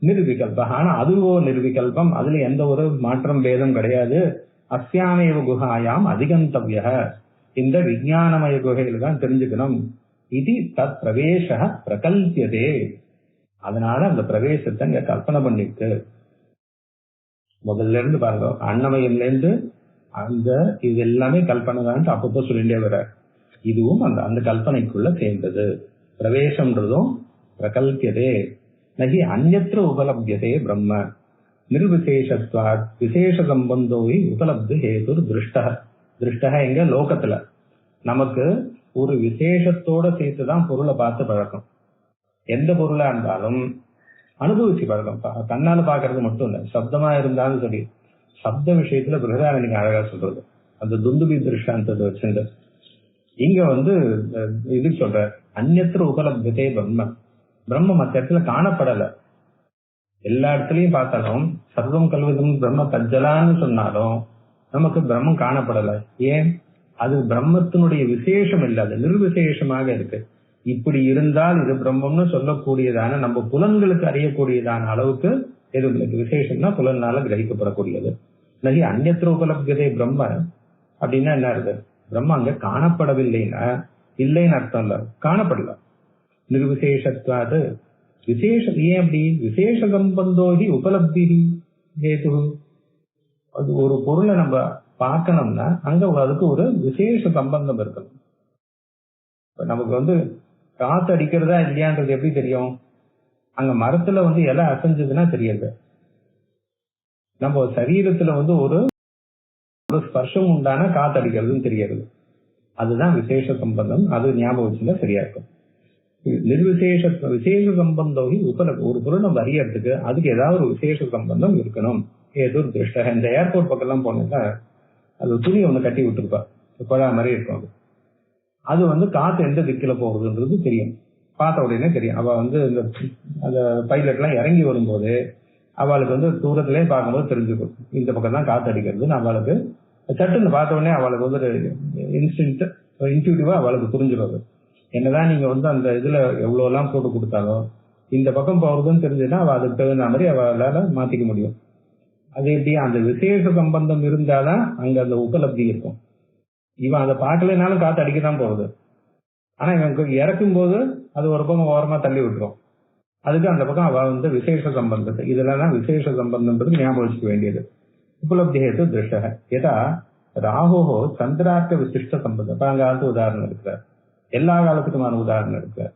நிர்விகல்ப, ஆனா அதுவோ நிர்விகல்பம், அதுல எந்த ஒரு மாற்றம் பேதம் கிடையாது. அஸ்யாமேவ குஹாயாம் அதிகந்தவ்ய, இந்த விஞ்ஞானமய குகையில தான் தெரிஞ்சுக்கணும். இது தத் பிரவேச பிரகல்பியதே, அதனால அந்த பிரவேசத்தை இங்க கல்பனை பண்ணிட்டு முதல்ல இருந்து பாருங்க. அன்னமயம்ல இருந்து அந்த இது எல்லாமே கல்பனை தான் அப்பப்போ சொல்லிட்டே வர. இதுவும் அந்த அந்த கல்பனைக்குள்ள சேர்ந்தது. பிரவேசம்ன்றதும் பிரகல்பியதே நகி அந்யத்ர உபலப்யதே பிரம்ம நிர்விசேஷத்வாத் விசேஷ சம்பந்தோவி உபலப்து ஹேதுர் திருஷ்ட. திருஷ்ட எங்க லோகத்துல நமக்கு ஒரு விசேஷத்தோட சேர்த்துதான் பொருளை பார்த்து பழக்கம். எந்த பொருளா இருந்தாலும் அனுபவிச்சு பழக்கம். கண்ணால பாக்குறது மட்டும் இல்ல, சப்தமா இருந்தாலும் சரி. சப்த விஷயத்துல பிரகதாரணிக்கு அழகா சொல்றது அந்த துந்துபி திருஷ்டாந்தத்தை வச்சிருந்த இங்க வந்து இது சொல்ற அந்யத்ர உபலப்தே பிரம்ம. பிரம்ம மற்ற இடத்துல காணப்படல. எல்லா இடத்துலயும் பார்த்தாலும் சர்வம் கல்வதும் பிரம்ம தஜ்ஜலான்னு சொன்னாலும் நமக்கு பிரம்மம் காணப்படல. ஏன்? அது பிரம்மத்தினுடைய விசேஷம் இல்ல, அது நிர்விசேஷமாக இருக்கு. இப்படி இருந்தால் இது பிரம்மம்னு சொல்லக்கூடியதான நம்ம புலன்களுக்கு அறியக்கூடியதான அளவுக்கு எதுவும் விசேஷம்னா புலனால கிரகிக்கப்படக்கூடியது. நகி அந்யத்ர உபலப்தே பிரம்ம அப்படின்னா என்ன இருக்கு? பிரம்ம அங்க காணப்படவில்லைன்னா இல்லைன்னு அர்த்தம் இல்ல, காணப்படல. நிர்விசேஷத்வாது விசேஷம். ஏன் அப்படி? விசேஷ சம்பந்தோகி உபலப்தி ஹேது. அது ஒரு பொருளை நம்ம பார்க்கணும்னா அங்க அதுக்கு ஒரு விசேஷ சம்பந்தம் இருக்கணும். நமக்கு வந்து காத்து அடிக்கிறதா இல்லையான்றது எப்படி தெரியும்? அங்க மரத்துல வந்து இலை அசைஞ்சதுன்னா தெரியாது. நம்ம சரீரத்துல வந்து ஒரு ஸ்பர்ஷம் உண்டான காத்து அடிக்கிறதுன்னு தெரியாது. அதுதான் விசேஷ சம்பந்தம். அது ஞாபகம் வச்சுன்னா சரியா இருக்கும். நிர்விசேஷ விசேஷ சம்பந்தோகி உபலப்தி. ஒரு பொருள் நம்ம அறியறதுக்கு அதுக்கு ஏதாவது ஒரு விசேஷ சம்பந்தம் இருக்கணும். ஏதோ ஒரு திருஷ்ட. இந்த ஏர்போர்ட் பக்கம் எல்லாம் போனீங்கன்னா அது துணி ஒண்ணு கட்டி விட்டுருப்பா, குழா மாதிரி இருக்கும். அது வந்து காத்து எந்த திக்கில போகுதுன்றது தெரியும். பார்த்த உடனே தெரியும். அவ வந்து இந்த அந்த பைலட் எல்லாம் இறங்கி வரும்போது அவளுக்கு வந்து தூரத்திலே பார்க்கும்போது தெரிஞ்சுக்கும் இந்த பக்கம் தான் காத்து அடிக்கிறதுன்னு. அவளுக்கு சட்டுன்னு பார்த்த உடனே அவளுக்கு வந்து ஒரு இன்ட்யூட்டிவா அவளுக்கு புரிஞ்சிடும். என்னதான் நீங்க வந்து அந்த இதுல எவ்வளவு எல்லாம் போட்டு கொடுத்தாலும் இந்த பக்கம் போறதுன்னு தெரிஞ்சுன்னா அவ அதுக்கு தகுந்த மாதிரி அவளால மாத்திக்க முடியும். அது எப்படி அந்த விசேஷ சம்பந்தம் இருந்தாதான் அங்க அந்த உபலப்தி இருக்கும். இவன் அதை பார்க்கலனாலும் காத்து அடிக்கதான் போகுது. ஆனா இவன் இறக்கும் போது அது ஒரு பக்கம் ஓரமா தள்ளி விட்டுரும். அதுக்கு அந்த பக்கம் அவ வந்து விசேஷ சம்பந்தத்தை இதெல்லாம் தான் விசேஷ சம்பந்தம்ன்றது ஞாபகம் வச்சுக்க வேண்டியது. உபலப்தி ஹேத்து திருஷ்ட ஏதா ராகுஹோ சந்திரார்த்த விசிஷ்ட சம்பந்தம். பழங்காலத்து உதாரணம் இருக்கிறார், எல்லா காலத்துக்குமான உதாரணம் இருக்கிறார்.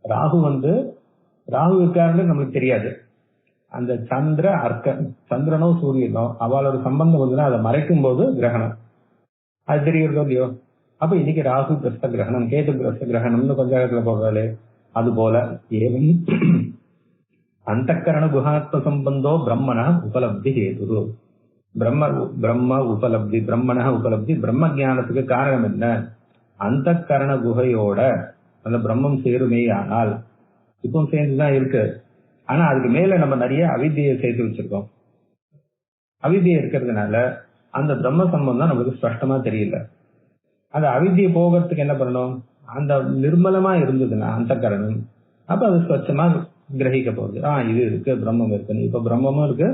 ராகு வந்து ராகு இருக்காருன்னு நம்மளுக்கு தெரியாது. அந்த சந்திர அர்க்க சந்திரனோ சூரியனோ அவளோட சம்பந்தம் வந்துன்னா அதை மறைக்கும் போது கிரகணம் அது தெரியுறதோ இல்லையோ. அப்ப இன்னைக்கு ராகு கிரஸ்த கிரகணம், கேது கிரஸ்த கிரகணம்னு கொஞ்ச காலத்துல போடுறாரு. அது போல ஏவம் அந்த கரண குஹாத்ம சம்பந்தோ பிரம்மண உபலப்தி ஹேது. பிரம்ம உபலப்தி பிரம்மண உபலப்தி பிரம்ம ஜானத்துக்கு காரணம் என்ன? அந்த கரண குகையோட அந்த பிரம்மம் சேருமே. ஆனால் இப்போ சேர்ந்துதான் இருக்கு. ஆனா அதுக்கு மேல நம்ம நிறைய அவித்தியை சேர்த்து வச்சிருக்கோம். அவித்தியை இருக்கிறதுனால அந்த பிரம்ம சம்பந்தம் நம்மளுக்கு ஸ்பஷ்டமா தெரியல. அந்த அவித்தியை போகிறதுக்கு என்ன பண்ணணும்? அந்த நிர்மலமா இருந்ததுன்னா அந்த கரணம், அப்ப அது ஸ்வச்சமா கிரகிக்க போகுது. இது இருக்கு, பிரம்மம் இருக்குன்னு. இப்ப பிரம்மமும் இருக்கு,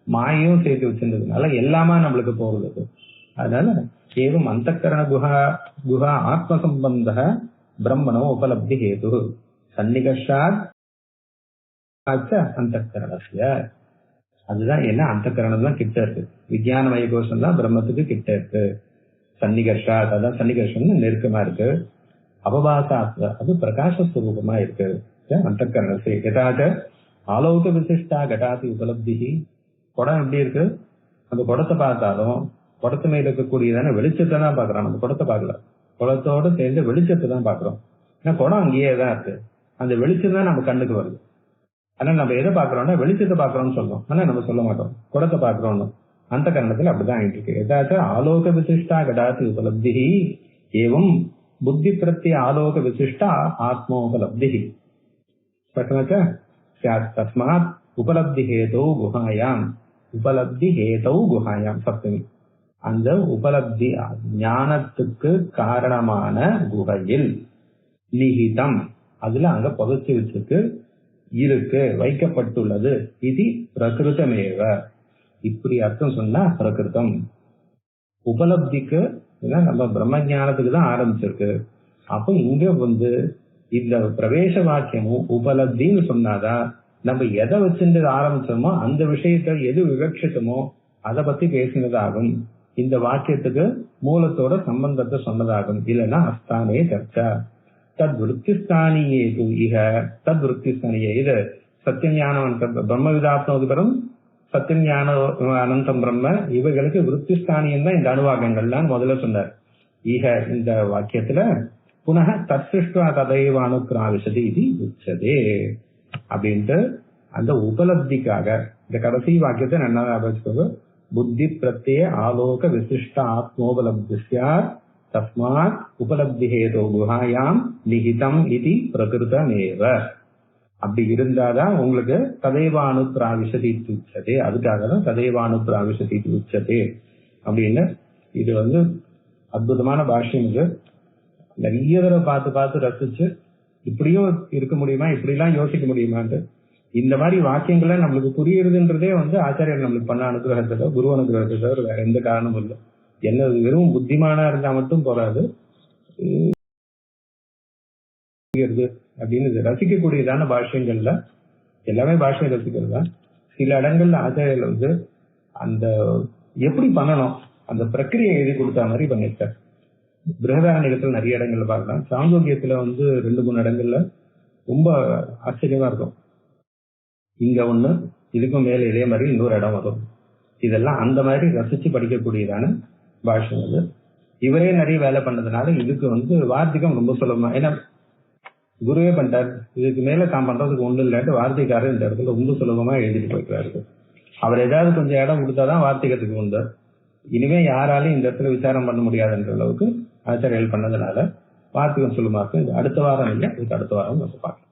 மாயையும் சேர்த்து வச்சிருந்ததுனால எல்லாமா நம்மளுக்கு போகுது. அதனால ஏவம் அந்த கரண குஹா ஆத்ம சம்பந்த பிரம்மணோ உபலப்தி ஹேது சன்னிகர்ஷாத் அந்த கரணஸ்ய. அதுதான் என்ன, அந்த கரணம் தான் கிட்ட இருக்கு. விஞ்ஞானமய கோஷம் தான் பிரம்மத்துக்கு கிட்ட இருக்கு. சன்னிகர்ஷாத் அதான் சன்னிகர்ஷம் நெருக்கமா இருக்கு. அபபாசாத்வ அது பிரகாசஸ்வரூபமா இருக்கு. அந்த கரணசே யதாச்ச ஆலோக விசிஷ்டா கடாதி உபலப்தி. குடம் எப்படி இருக்கு? அந்த குடத்தை பார்த்தாலும் குடத்து மேல இருக்கக்கூடியதான வெளிச்சத்தை தான் பாக்குறோம். நம்ம குடத்தை பார்க்கல, குடத்தோட சேர்ந்து வெளிச்சத்தை தான் பாக்குறோம். ஏன்னா குடம் அங்கேயே தான் இருக்கு. அந்த வெளிச்சம் தான் நம்ம கண்ணுக்கு வருது. ஆனா நம்ம எதை பாக்குறோம்னா வெளிச்சத்தை பாக்குறோம்னு சொல்றோம். ஆனா நம்ம சொல்ல மாட்டோம் குடத்தை பாக்குறோம்னு. அந்த கரணத்துல அப்படிதான் ஆயிட்டு இருக்கு. ஏதாச்ச ஆலோக விசிஷ்டா கடாதி உபலப்தி ஏவம் புத்தி பிரத்ய ஆலோக விசிஷ்டா ஆத்மோபலப்தி. தஸ்மாத் உபலப்தி ஹேதோ குஹாயாம் உபலப்தி ஹேதோ குஹாயாம் சப்தமி. அந்த உபலப்தி ஞானத்துக்கு காரணமான குகையில் நிகிதம் அதுல அங்க புதைச்சி வச்சுக்கு இருக்கு, வைக்கப்பட்டுள்ளது. இது பிரகிருதமேவ. இப்படி அர்த்தம் சொன்னா பிரகிருதம் உபலப்திக்கு நம்ம பிரம்ம ஞானத்துக்கு தான் ஆரம்பிச்சிருக்கு. அப்போ இங்க வந்து இந்த பிரவேச வாக்கியமும் உபலப்தின்னு சொன்னாதான் நம்ம எதை வச்சுட்டு ஆரம்பிச்சோமோ அந்த விஷயத்த எது விவட்சித்தமோ அதை பத்தி பேசினதாகும். இந்த வாக்கியத்துக்கு மூலத்தோட சம்பந்தத்தை சொன்னதாகும். இல்லைன்னா அஸ்தானே சர்ச்சா தத் விருத்திஸ்தானியே இக தத் விருத்திஸ்தானியே. இது சத்தியம் ஞானம் பிரம்ம விதாத்மோதிபரம் சத்தியம் ஞான அனந்தம் பிரம்ம இவைகளுக்கு விருத்திஸ்தானியம் தான் இந்த அணுவாக்கங்கள்லாம் முதல்ல சொன்னார். ஈக இந்த வாக்கியத்துல புனக தத்சிஷ்டா ததைவ அனுக்கிராவிசதி இது உச்சதே அப்படின்ட்டு அந்த உபலப்திக்காக இந்த கடைசி வாக்கியத்தை நல்லா வச்சுக்கோங்க. புத்தி பிரத்ய ஆலோக விசிஷ்ட ஆத்மோபலப்திஸ்யா தஸ்மாத் உபலப்தி ஹேதோ குஹாயாம் நிகிதம் இது பிரகிருதமேவ. அப்படி இருந்தாதான் உங்களுக்கு ததைவானு பிராவிசதி உச்சதே. அதுக்காக தான் ததைவானு பிராவிசதி உச்சதே அப்படின்னு. இது வந்து அற்புதமான பாஷ்யம். இது நிறைய தடவை பார்த்து ரசிச்சு இப்படியும் இருக்க முடியுமா, இப்படி எல்லாம் யோசிக்க முடியுமான்ட்டு இந்த மாதிரி வாக்கியங்களை நம்மளுக்கு புரியுறதுன்றதே வந்து ஆச்சாரியர் நம்மளுக்கு பண்ண அனுகிரகத்தை குரு அனுகிரகத்தை தவிர வேற எந்த காரணமும் இல்லை. என்ன வெறும் புத்திமானா இருந்தா மட்டும் போறாது, அப்படின்னு ரசிக்கக்கூடியதான பாஷ்யங்கள்ல எல்லாமே பாஷ்யம் ரசிக்கிறது தான். சில இடங்கள்ல ஆச்சாரியர்கள் வந்து அந்த எப்படி பண்ணணும் அந்த பிரக்கிரியை எழுதி கொடுத்த மாதிரி பண்ணிருக்காரு. பிருகதாரண்யத்துல நிறைய இடங்கள்ல பார்க்கலாம். சாந்தோக்கியத்துல வந்து 2-3 இடங்கள்ல ரொம்ப ஆச்சரியமா இருக்கும். இங்க ஒண்ணு, இதுக்கும் மேல இதே மாதிரி இன்னொரு இடம் வரும். இதெல்லாம் அந்த மாதிரி ரசிச்சு படிக்கக்கூடியதான பாஷ்யம். அது இவரே நிறைய வேலை பண்ணதுனால இதுக்கு வந்து வார்த்திகம் ரொம்ப சுலபமா. ஏன்னா குருவே பண்ணிட்டார், இதுக்கு மேல தான் பண்றதுக்கு ஒண்ணு இல்லாட்டு வார்த்தைக்காரர் இந்த இடத்துல ரொம்ப சுலபமா எழுதிட்டு போயிட்டாரு. அவர் ஏதாவது கொஞ்சம் இடம் கொடுத்தாதான் வார்த்திகத்துக்கு உண்டு. இனிமே யாராலையும் இந்த இடத்துல விசாரம் பண்ண முடியாதுன்ற அளவுக்கு ஆச்சாரியர்கள் பண்ணதுனால வார்த்திகம் சொல்லுமாக்கு இது அடுத்த வாரம் இல்லை, இதுக்கு அடுத்த வாரம் நம்ம பார்க்கலாம்.